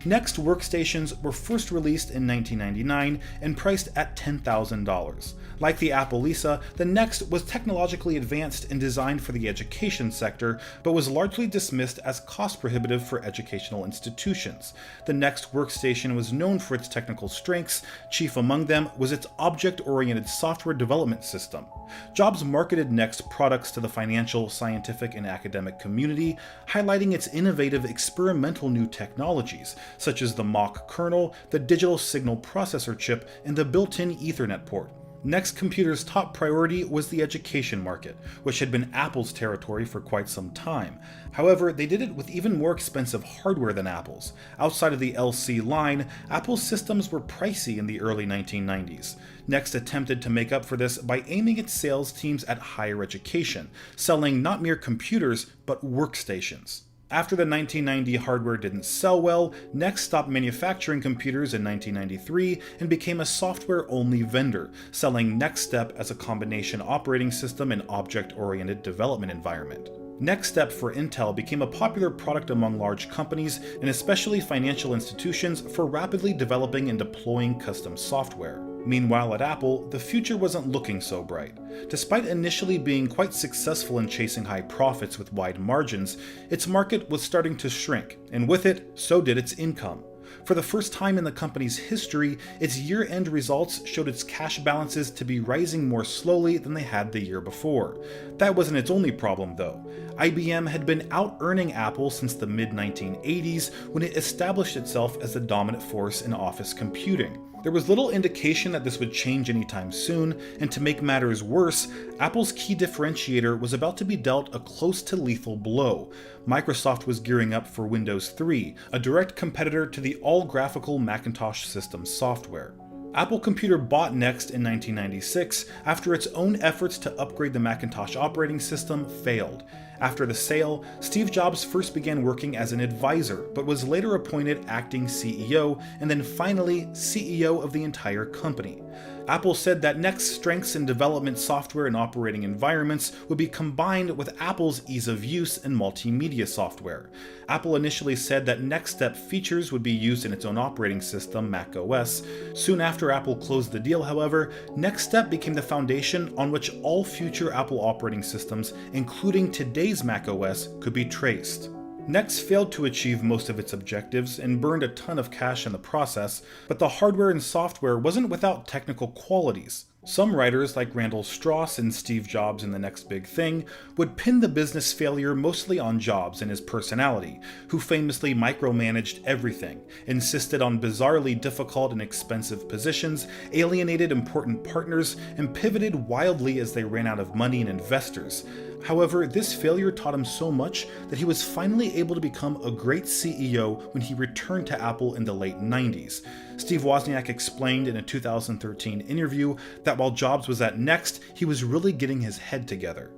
Next workstations were first released in 1999 and priced at $10,000. Like the Apple Lisa, the Next was technologically advanced and designed for the education sector, but was largely dismissed as cost-prohibitive for educational institutions. The Next workstation was known for its technical strengths. Chief among them was its object-oriented software development system. Jobs marketed Next products to the financial, scientific, and academic community, highlighting its innovative experimental new technologies, such as the Mach kernel, the digital signal processor chip, and the built-in Ethernet port. Next Computer's top priority was the education market, which had been Apple's territory for quite some time. However, they did it with even more expensive hardware than Apple's. Outside of the LC line, Apple's systems were pricey in the early 1990s. Next attempted to make up for this by aiming its sales teams at higher education, selling not mere computers, but workstations. After the 1990 hardware didn't sell well, Next stopped manufacturing computers in 1993 and became a software-only vendor, selling NextStep as a combination operating system and object-oriented development environment. NextStep for Intel became a popular product among large companies and especially financial institutions for rapidly developing and deploying custom software. Meanwhile, at Apple, the future wasn't looking so bright. Despite initially being quite successful in chasing high profits with wide margins, its market was starting to shrink, and with it, so did its income. For the first time in the company's history, its year-end results showed its cash balances to be rising more slowly than they had the year before. That wasn't its only problem, though. IBM had been out-earning Apple since the mid-1980s when it established itself as the dominant force in office computing. There was little indication that this would change anytime soon, and to make matters worse, Apple's key differentiator was about to be dealt a close to lethal blow. Microsoft was gearing up for Windows 3, a direct competitor to the all-graphical Macintosh system software. Apple Computer bought Next in 1996 after its own efforts to upgrade the Macintosh operating system failed. After the sale, Steve Jobs first began working as an advisor, but was later appointed acting CEO and then finally CEO of the entire company. Apple said that Next's strengths in development software and operating environments would be combined with Apple's ease of use and multimedia software. Apple initially said that NextStep features would be used in its own operating system, macOS. Soon after Apple closed the deal, however, NextStep became the foundation on which all future Apple operating systems, including today's macOS, could be traced. Next failed to achieve most of its objectives and burned a ton of cash in the process, but the hardware and software wasn't without technical qualities. Some writers, like Randall Strauss and Steve Jobs in The Next Big Thing, would pin the business failure mostly on Jobs and his personality, who famously micromanaged everything, insisted on bizarrely difficult and expensive positions, alienated important partners, and pivoted wildly as they ran out of money and investors. However, this failure taught him so much that he was finally able to become a great CEO when he returned to Apple in the late 90s. Steve Wozniak explained in a 2013 interview that while Jobs was at Next, he was really getting his head together.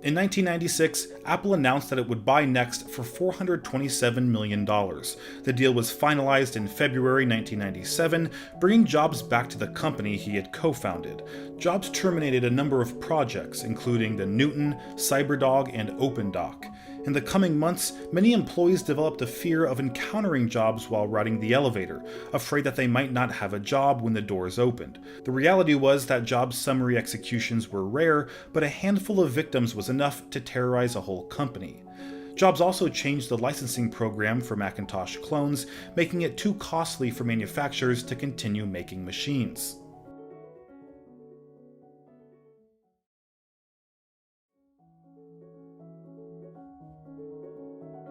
In 1996, Apple announced that it would buy Next for $427 million. The deal was finalized in February 1997, bringing Jobs back to the company he had co-founded. Jobs terminated a number of projects, including the Newton, CyberDog, and OpenDoc. In the coming months, many employees developed a fear of encountering Jobs while riding the elevator, afraid that they might not have a job when the doors opened. The reality was that Jobs' summary executions were rare, but a handful of victims was enough to terrorize a whole company. Jobs also changed the licensing program for Macintosh clones, making it too costly for manufacturers to continue making machines.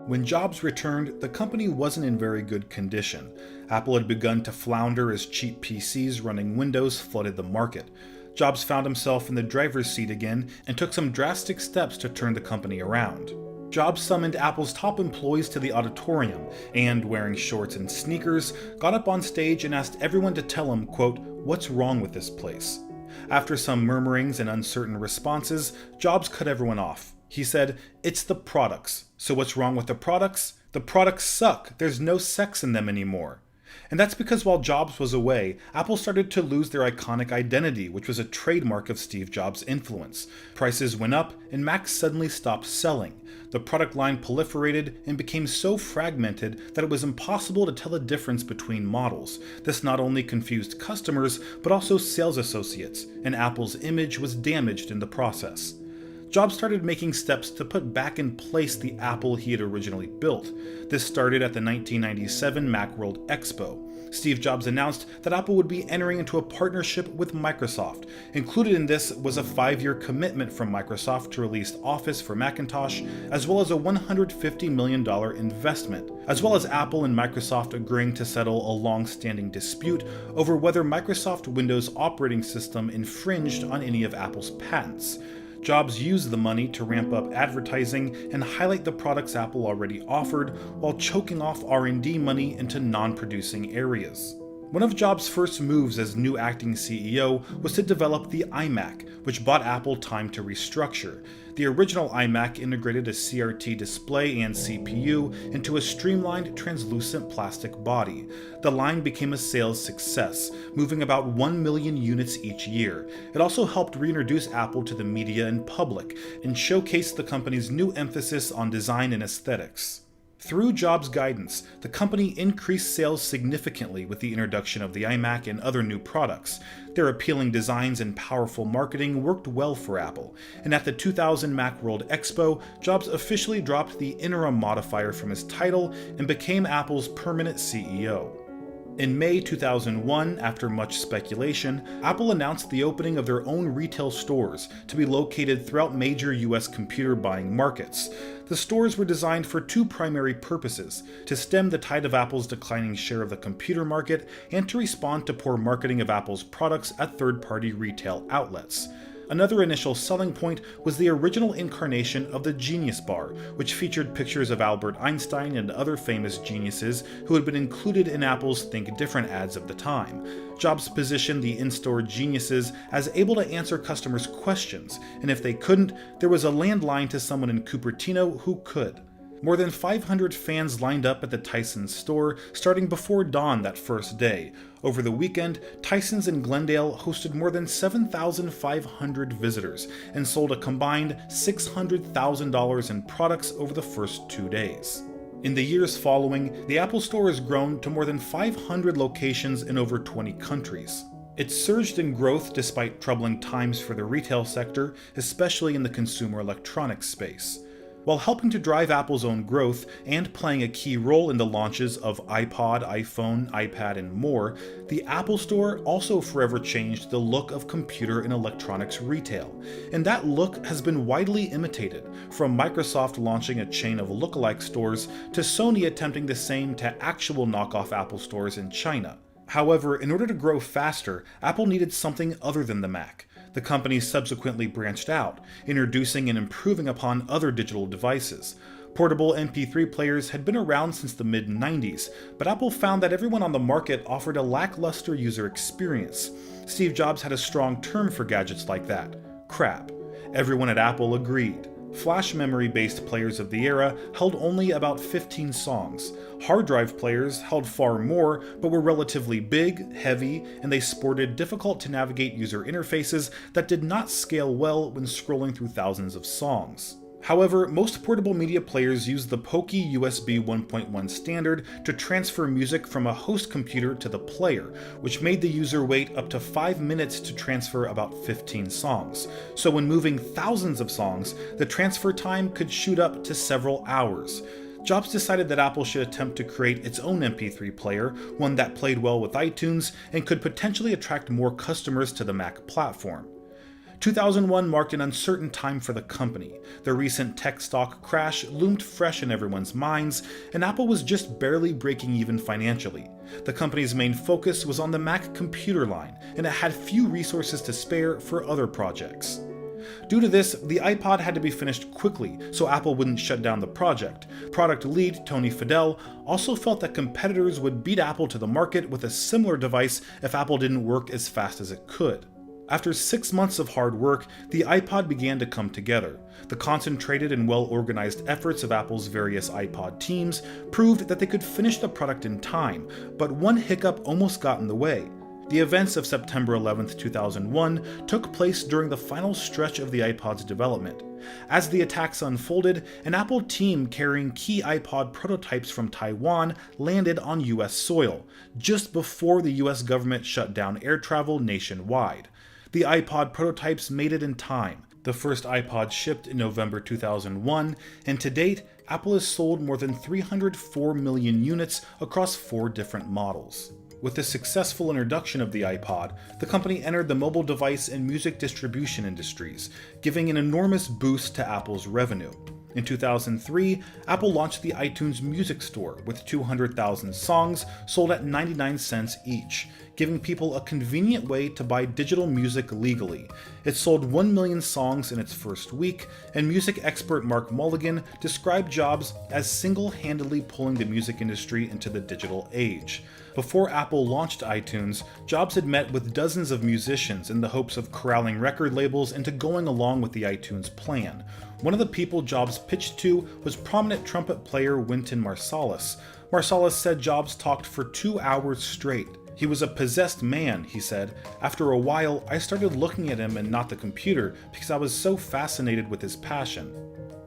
When Jobs returned, the company wasn't in very good condition. Apple had begun to flounder as cheap PCs running Windows flooded the market. Jobs found himself in the driver's seat again and took some drastic steps to turn the company around. Jobs summoned Apple's top employees to the auditorium and, wearing shorts and sneakers, got up on stage and asked everyone to tell him, quote, "What's wrong with this place?" After some murmurings and uncertain responses, Jobs cut everyone off. He said, "It's the products. So what's wrong with the products? The products suck. There's no sex in them anymore." And that's because while Jobs was away, Apple started to lose their iconic identity, which was a trademark of Steve Jobs' influence. Prices went up, and Macs suddenly stopped selling. The product line proliferated and became so fragmented that it was impossible to tell the difference between models. This not only confused customers, but also sales associates, and Apple's image was damaged in the process. Jobs started making steps to put back in place the Apple he had originally built. This started at the 1997 Macworld Expo. Steve Jobs announced that Apple would be entering into a partnership with Microsoft. Included in this was a 5-year commitment from Microsoft to release Office for Macintosh, as well as a $150 million investment, as well as Apple and Microsoft agreeing to settle a long-standing dispute over whether Microsoft Windows operating system infringed on any of Apple's patents. Jobs used the money to ramp up advertising and highlight the products Apple already offered, while choking off R&D money into non-producing areas. One of Jobs' first moves as new acting CEO was to develop the iMac, which bought Apple time to restructure. The original iMac integrated a CRT display and CPU into a streamlined, translucent plastic body. The line became a sales success, moving about 1 million units each year. It also helped reintroduce Apple to the media and public, and showcased the company's new emphasis on design and aesthetics. Through Jobs' guidance, the company increased sales significantly with the introduction of the iMac and other new products. Their appealing designs and powerful marketing worked well for Apple, and at the 2000 Macworld Expo, Jobs officially dropped the interim modifier from his title and became Apple's permanent CEO. In May 2001, after much speculation, Apple announced the opening of their own retail stores to be located throughout major US computer buying markets. The stores were designed for two primary purposes: to stem the tide of Apple's declining share of the computer market and to respond to poor marketing of Apple's products at third-party retail outlets. Another initial selling point was the original incarnation of the Genius Bar, which featured pictures of Albert Einstein and other famous geniuses who had been included in Apple's Think Different ads of the time. Jobs positioned the in-store geniuses as able to answer customers' questions, and if they couldn't, there was a landline to someone in Cupertino who could. More than 500 fans lined up at the Tyson's store starting before dawn that first day. Over the weekend, Tyson's in Glendale hosted more than 7,500 visitors and sold a combined $600,000 in products over the first 2 days. In the years following, the Apple Store has grown to more than 500 locations in over 20 countries. It surged in growth despite troubling times for the retail sector, especially in the consumer electronics space. While helping to drive Apple's own growth and playing a key role in the launches of iPod, iPhone, iPad, and more, the Apple Store also forever changed the look of computer and electronics retail. And that look has been widely imitated, from Microsoft launching a chain of lookalike stores to Sony attempting the same to actual knockoff Apple stores in China. However, in order to grow faster, Apple needed something other than the Mac. The company subsequently branched out, introducing and improving upon other digital devices. Portable MP3 players had been around since the mid-90s, but Apple found that everyone on the market offered a lackluster user experience. Steve Jobs had a strong term for gadgets like that: crap. Everyone at Apple agreed. Flash memory-based players of the era held only about 15 songs. Hard drive players held far more, but were relatively big, heavy, and they sported difficult-to-navigate user interfaces that did not scale well when scrolling through thousands of songs. However, most portable media players use the pokey USB 1.1 standard to transfer music from a host computer to the player, which made the user wait up to 5 minutes to transfer about 15 songs. So when moving thousands of songs, the transfer time could shoot up to several hours. Jobs decided that Apple should attempt to create its own MP3 player, one that played well with iTunes and could potentially attract more customers to the Mac platform. 2001 marked an uncertain time for the company. The recent tech stock crash loomed fresh in everyone's minds, and Apple was just barely breaking even financially. The company's main focus was on the Mac computer line, and it had few resources to spare for other projects. Due to this, the iPod had to be finished quickly so Apple wouldn't shut down the project. Product lead Tony Fadell also felt that competitors would beat Apple to the market with a similar device if Apple didn't work as fast as it could. After 6 months of hard work, the iPod began to come together. The concentrated and well-organized efforts of Apple's various iPod teams proved that they could finish the product in time, but one hiccup almost got in the way. The events of September 11, 2001 took place during the final stretch of the iPod's development. As the attacks unfolded, an Apple team carrying key iPod prototypes from Taiwan landed on US soil, just before the US government shut down air travel nationwide. The iPod prototypes made it in time. The first iPod shipped in November 2001, and to date, Apple has sold more than 304 million units across 4 different models. With the successful introduction of the iPod, the company entered the mobile device and music distribution industries, giving an enormous boost to Apple's revenue. In 2003, Apple launched the iTunes Music Store with 200,000 songs sold at 99 cents each, giving people a convenient way to buy digital music legally. It sold 1 million songs in its first week, and music expert Mark Mulligan described Jobs as single-handedly pulling the music industry into the digital age. Before Apple launched iTunes, Jobs had met with dozens of musicians in the hopes of corralling record labels into going along with the iTunes plan. One of the people Jobs pitched to was prominent trumpet player Wynton Marsalis. Marsalis said Jobs talked for 2 hours straight. He was a possessed man, he said. After a while, I started looking at him and not the computer because I was so fascinated with his passion.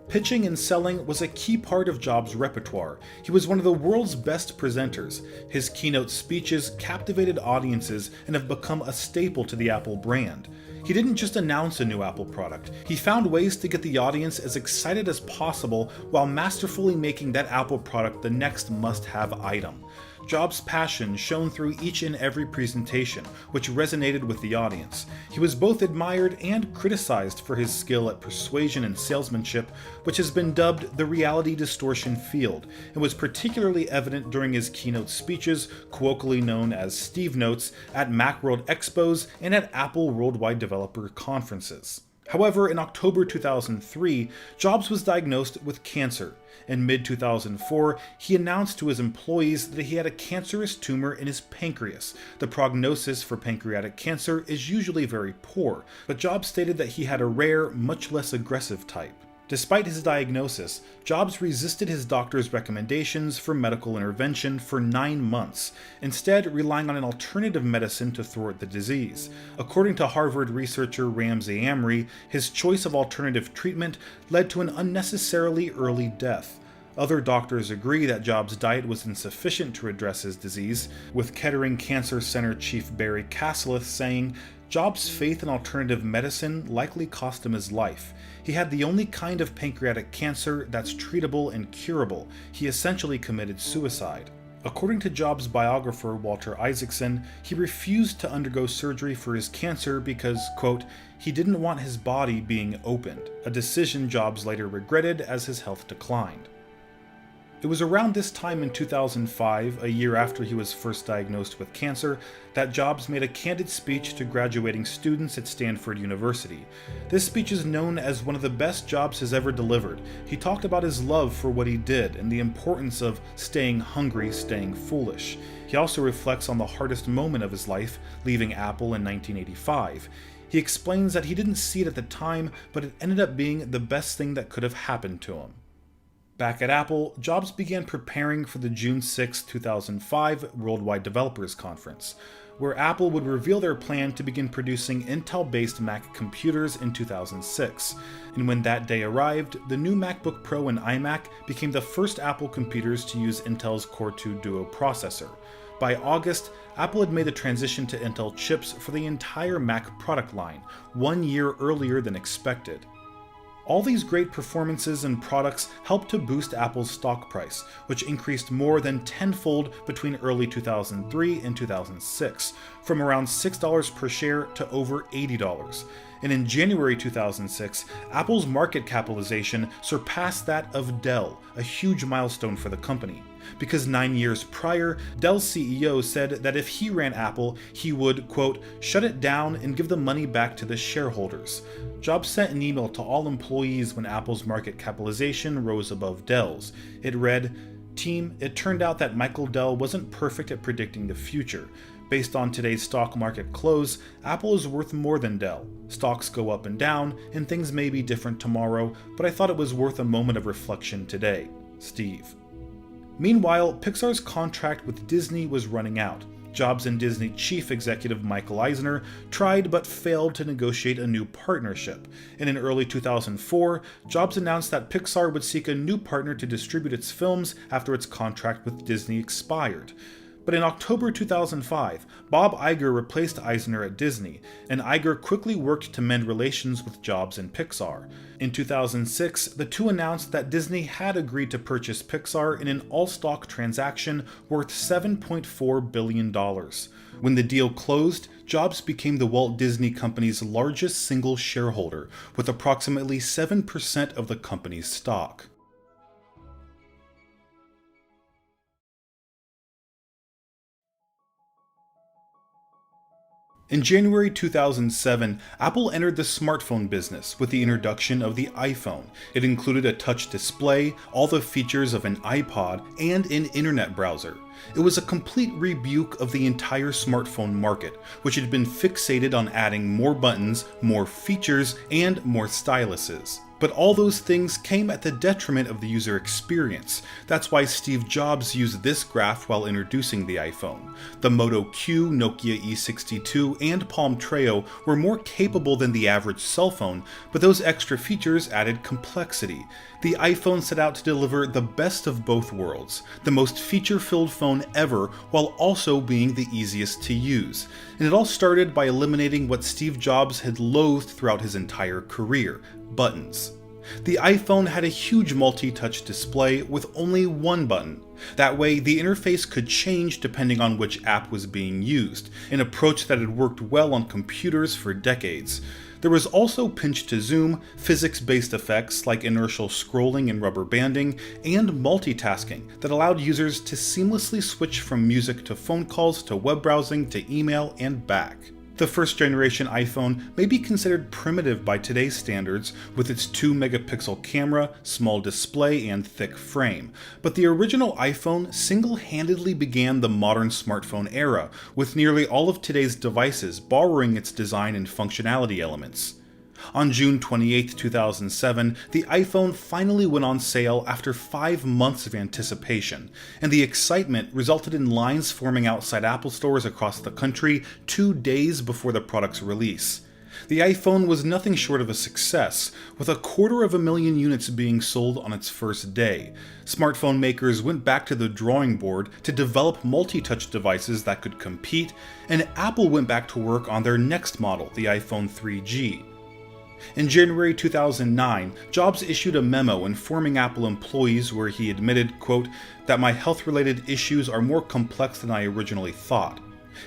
Pitching and selling was a key part of Jobs' repertoire. He was one of the world's best presenters. His keynote speeches captivated audiences and have become a staple to the Apple brand. He didn't just announce a new Apple product, he found ways to get the audience as excited as possible while masterfully making that Apple product the next must-have item. Jobs' passion shone through each and every presentation, which resonated with the audience. He was both admired and criticized for his skill at persuasion and salesmanship, which has been dubbed the reality distortion field, and was particularly evident during his keynote speeches, colloquially known as Steve Notes, at Macworld Expos and at Apple Worldwide Developer Conferences. However, in October 2003, Jobs was diagnosed with cancer. In mid-2004, he announced to his employees that he had a cancerous tumor in his pancreas. The prognosis for pancreatic cancer is usually very poor, but Jobs stated that he had a rare, much less aggressive type. Despite his diagnosis, Jobs resisted his doctor's recommendations for medical intervention for 9 months, instead relying on an alternative medicine to thwart the disease. According to Harvard researcher Ramsey Amri, his choice of alternative treatment led to an unnecessarily early death. Other doctors agree that Jobs' diet was insufficient to address his disease, with Kettering Cancer Center chief Barry Cassileth saying, Jobs' faith in alternative medicine likely cost him his life. He had the only kind of pancreatic cancer that's treatable and curable. He essentially committed suicide. According to Jobs' biographer Walter Isaacson, he refused to undergo surgery for his cancer because, quote, he didn't want his body being opened, a decision Jobs later regretted as his health declined. It was around this time in 2005, a year after he was first diagnosed with cancer, that Jobs made a candid speech to graduating students at Stanford University. This speech is known as one of the best Jobs has ever delivered. He talked about his love for what he did and the importance of staying hungry, staying foolish. He also reflects on the hardest moment of his life, leaving Apple in 1985. He explains that he didn't see it at the time, but it ended up being the best thing that could have happened to him. Back at Apple, Jobs began preparing for the June 6, 2005 Worldwide Developers Conference, where Apple would reveal their plan to begin producing Intel-based Mac computers in 2006. And when that day arrived, the new MacBook Pro and iMac became the first Apple computers to use Intel's Core 2 Duo processor. By August, Apple had made the transition to Intel chips for the entire Mac product line, 1 year earlier than expected. All these great performances and products helped to boost Apple's stock price, which increased more than tenfold between early 2003 and 2006, from around $6 per share to over $80. and in January 2006, Apple's market capitalization surpassed that of Dell, a huge milestone for the company. Because 9 years prior, Dell's CEO said that if he ran Apple, he would, quote, shut it down and give the money back to the shareholders. Jobs sent an email to all employees when Apple's market capitalization rose above Dell's. It read, "Team, it turned out that Michael Dell wasn't perfect at predicting the future. Based on today's stock market close, Apple is worth more than Dell. Stocks go up and down, and things may be different tomorrow, but I thought it was worth a moment of reflection today. Steve." Meanwhile, Pixar's contract with Disney was running out. Jobs and Disney chief executive Michael Eisner tried but failed to negotiate a new partnership. And in early 2004, Jobs announced that Pixar would seek a new partner to distribute its films after its contract with Disney expired. But in October 2005, Bob Iger replaced Eisner at Disney, and Iger quickly worked to mend relations with Jobs and Pixar. In 2006, the two announced that Disney had agreed to purchase Pixar in an all-stock transaction worth $7.4 billion. When the deal closed, Jobs became the Walt Disney Company's largest single shareholder, with approximately 7% of the company's stock. In January 2007, Apple entered the smartphone business with the introduction of the iPhone. It included a touch display, all the features of an iPod, and an internet browser. It was a complete rebuke of the entire smartphone market, which had been fixated on adding more buttons, more features, and more styluses. But all those things came at the detriment of the user experience. That's why Steve Jobs used this graph while introducing the iPhone. The Moto Q, Nokia E62, and Palm Treo were more capable than the average cell phone, but those extra features added complexity. The iPhone set out to deliver the best of both worlds, the most feature-filled phone ever, while also being the easiest to use. And it all started by eliminating what Steve Jobs had loathed throughout his entire career: buttons. The iPhone had a huge multi-touch display with only one button. That way, the interface could change depending on which app was being used, an approach that had worked well on computers for decades. There was also pinch to zoom, physics-based effects like inertial scrolling and rubber banding, and multitasking that allowed users to seamlessly switch from music to phone calls to web browsing to email and back. The first generation iPhone may be considered primitive by today's standards with its 2-megapixel camera, small display, and thick frame, but the original iPhone single-handedly began the modern smartphone era, with nearly all of today's devices borrowing its design and functionality elements. On June 28, 2007, the iPhone finally went on sale after 5 months of anticipation, and the excitement resulted in lines forming outside Apple stores across the country 2 days before the product's release. The iPhone was nothing short of a success, with 250,000 units being sold on its first day. Smartphone makers went back to the drawing board to develop multi-touch devices that could compete, and Apple went back to work on their next model, the iPhone 3G. In January 2009, Jobs issued a memo informing Apple employees where he admitted, quote, that my health-related issues are more complex than I originally thought.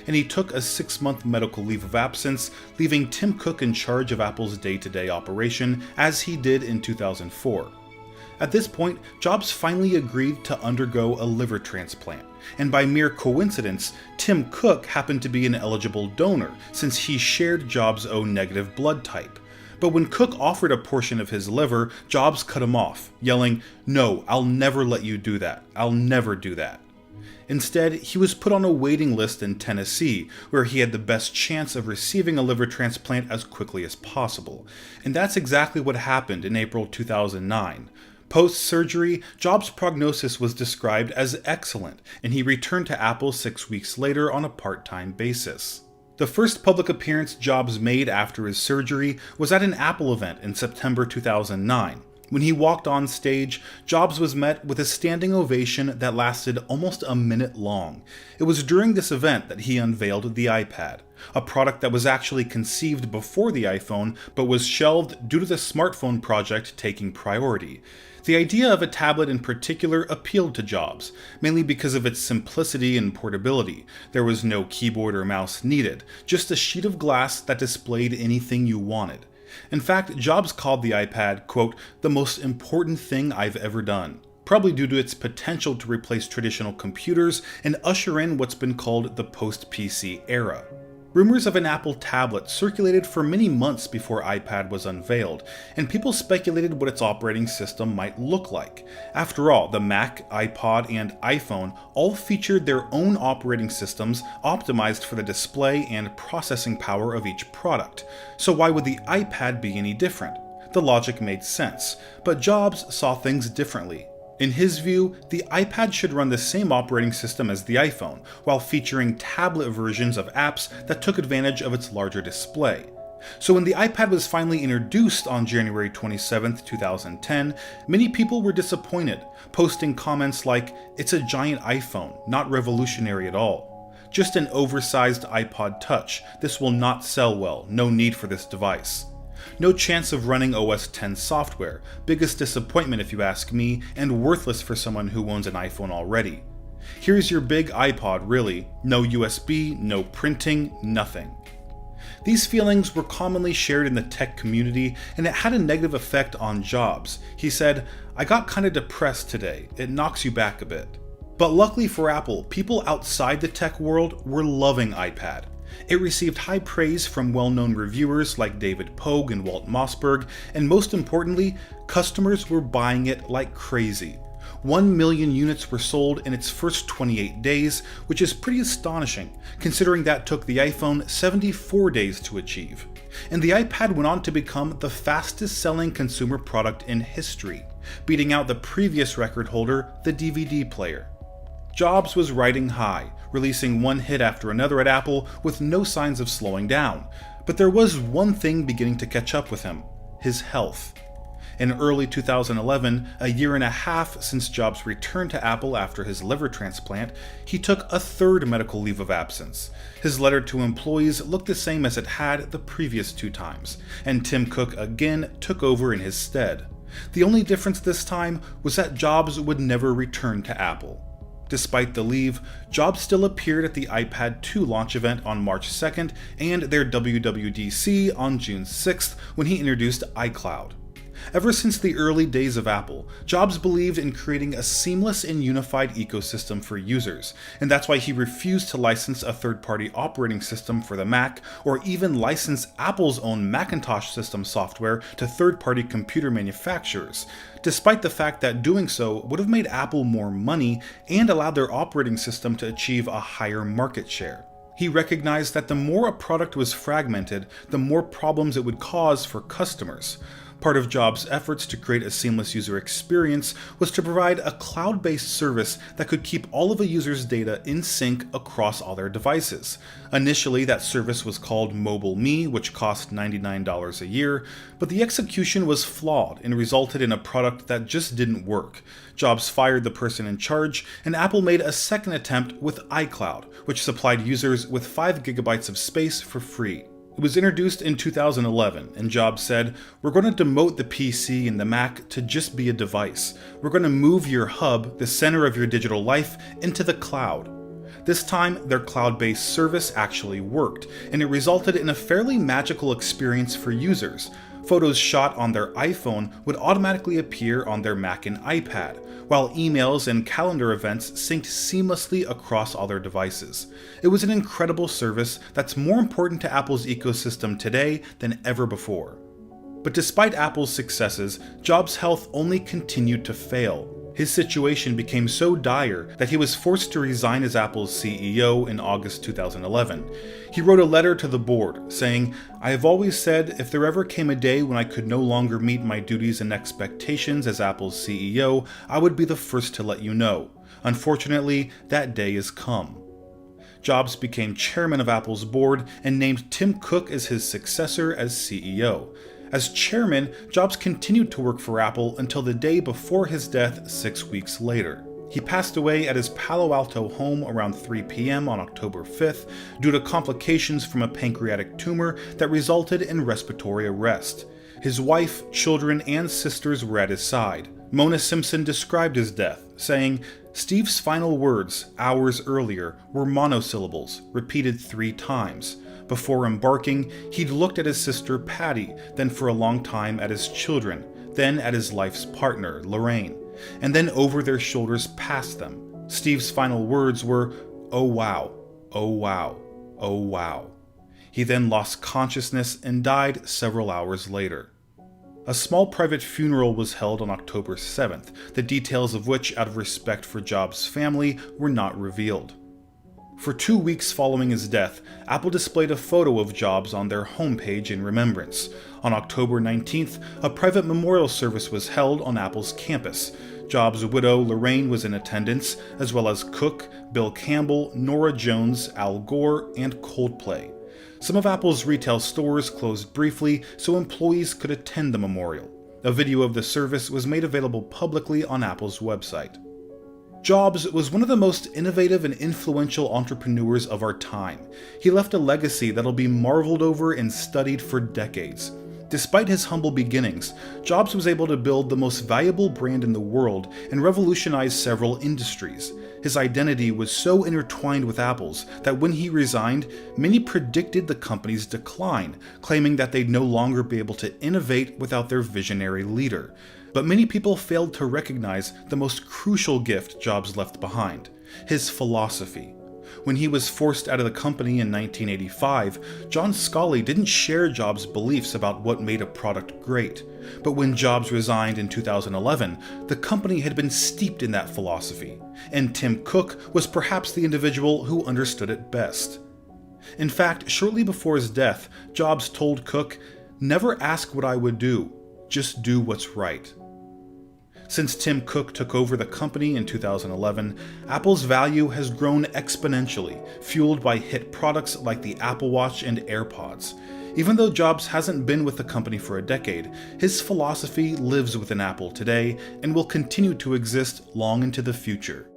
And he took a 6-month medical leave of absence, leaving Tim Cook in charge of Apple's day-to-day operation, as he did in 2004. At this point, Jobs finally agreed to undergo a liver transplant, and by mere coincidence, Tim Cook happened to be an eligible donor since he shared Jobs' O negative blood type. But when Cook offered a portion of his liver, Jobs cut him off, yelling, "No, I'll never let you do that. I'll never do that." Instead, he was put on a waiting list in Tennessee, where he had the best chance of receiving a liver transplant as quickly as possible. And that's exactly what happened in April 2009. Post-surgery, Jobs' prognosis was described as excellent, and he returned to Apple 6 weeks later on a part-time basis. The first public appearance Jobs made after his surgery was at an Apple event in September 2009. When he walked on stage, Jobs was met with a standing ovation that lasted almost a minute long. It was during this event that he unveiled the iPad, a product that was actually conceived before the iPhone but was shelved due to the smartphone project taking priority. The idea of a tablet in particular appealed to Jobs, mainly because of its simplicity and portability. There was no keyboard or mouse needed, just a sheet of glass that displayed anything you wanted. In fact, Jobs called the iPad, quote, the most important thing I've ever done, probably due to its potential to replace traditional computers and usher in what's been called the post-PC era. Rumors of an Apple tablet circulated for many months before iPad was unveiled, and people speculated what its operating system might look like. After all, the Mac, iPod, and iPhone all featured their own operating systems optimized for the display and processing power of each product, so why would the iPad be any different? The logic made sense, but Jobs saw things differently. In his view, the iPad should run the same operating system as the iPhone, while featuring tablet versions of apps that took advantage of its larger display. So when the iPad was finally introduced on January 27, 2010, many people were disappointed, posting comments like, "It's a giant iPhone, not revolutionary at all. Just an oversized iPod Touch, this will not sell well, no need for this device. No chance of running OS X software, biggest disappointment if you ask me, and worthless for someone who owns an iPhone already. Here's your big iPod really, no USB, no printing, nothing." These feelings were commonly shared in the tech community, and it had a negative effect on Jobs. He said, "I got kinda depressed today, it knocks you back a bit." But luckily for Apple, people outside the tech world were loving iPad. It received high praise from well-known reviewers like David Pogue and Walt Mossberg, and most importantly, customers were buying it like crazy. 1 million units were sold in its first 28 days, which is pretty astonishing, considering that took the iPhone 74 days to achieve. And the iPad went on to become the fastest-selling consumer product in history, beating out the previous record holder, the DVD player. Jobs was riding high, releasing one hit after another at Apple with no signs of slowing down. But there was one thing beginning to catch up with him: his health. In early 2011, a year and a half since Jobs returned to Apple after his liver transplant, he took a third medical leave of absence. His letter to employees looked the same as it had the previous 2 times, and Tim Cook again took over in his stead. The only difference this time was that Jobs would never return to Apple. Despite the leave, Jobs still appeared at the iPad 2 launch event on March 2nd and their WWDC on June 6th when he introduced iCloud. Ever since the early days of Apple, Jobs believed in creating a seamless and unified ecosystem for users, and that's why he refused to license a third-party operating system for the Mac or even license Apple's own Macintosh system software to third-party computer manufacturers, despite the fact that doing so would have made Apple more money and allowed their operating system to achieve a higher market share. He recognized that the more a product was fragmented, the more problems it would cause for customers. Part of Jobs' efforts to create a seamless user experience was to provide a cloud-based service that could keep all of a user's data in sync across all their devices. Initially, that service was called Mobile Me, which cost $99 a year, but the execution was flawed and resulted in a product that just didn't work. Jobs fired the person in charge, and Apple made a second attempt with iCloud, which supplied users with 5 GB of space for free. It was introduced in 2011, and Jobs said, "We're going to demote the PC and the Mac to just be a device. We're going to move your hub, the center of your digital life, into the cloud." This time, their cloud-based service actually worked, and it resulted in a fairly magical experience for users. Photos shot on their iPhone would automatically appear on their Mac and iPad, while emails and calendar events synced seamlessly across all their devices. It was an incredible service that's more important to Apple's ecosystem today than ever before. But despite Apple's successes, Jobs' health only continued to fail. His situation became so dire that he was forced to resign as Apple's CEO in August 2011. He wrote a letter to the board saying, "I have always said if there ever came a day when I could no longer meet my duties and expectations as Apple's CEO, I would be the first to let you know. Unfortunately, that day has come." Jobs became chairman of Apple's board and named Tim Cook as his successor as CEO. As chairman, Jobs continued to work for Apple until the day before his death 6 weeks later. He passed away at his Palo Alto home around 3 p.m. on October 5th due to complications from a pancreatic tumor that resulted in respiratory arrest. His wife, children, and sisters were at his side. Mona Simpson described his death, saying, "Steve's final words, hours earlier, were monosyllables, repeated 3 times. Before embarking, he'd looked at his sister Patty, then for a long time at his children, then at his life's partner, Lorraine, and then over their shoulders past them. Steve's final words were, "Oh wow, oh wow, oh wow." He then lost consciousness and died several hours later. A small private funeral was held on October 7th, the details of which, out of respect for Jobs' family, were not revealed. For 2 weeks following his death, Apple displayed a photo of Jobs on their homepage in remembrance. On October 19th, a private memorial service was held on Apple's campus. Jobs' widow, Lorraine, was in attendance, as well as Cook, Bill Campbell, Norah Jones, Al Gore, and Coldplay. Some of Apple's retail stores closed briefly so employees could attend the memorial. A video of the service was made available publicly on Apple's website. Jobs was one of the most innovative and influential entrepreneurs of our time. He left a legacy that'll be marveled over and studied for decades. Despite his humble beginnings, Jobs was able to build the most valuable brand in the world and revolutionize several industries. His identity was so intertwined with Apple's that when he resigned, many predicted the company's decline, claiming that they'd no longer be able to innovate without their visionary leader. But many people failed to recognize the most crucial gift Jobs left behind: his philosophy. When he was forced out of the company in 1985, John Scully didn't share Jobs' beliefs about what made a product great. But when Jobs resigned in 2011, the company had been steeped in that philosophy, and Tim Cook was perhaps the individual who understood it best. In fact, shortly before his death, Jobs told Cook, "Never ask what I would do, just do what's right." Since Tim Cook took over the company in 2011, Apple's value has grown exponentially, fueled by hit products like the Apple Watch and AirPods. Even though Jobs hasn't been with the company for a decade, his philosophy lives within Apple today and will continue to exist long into the future.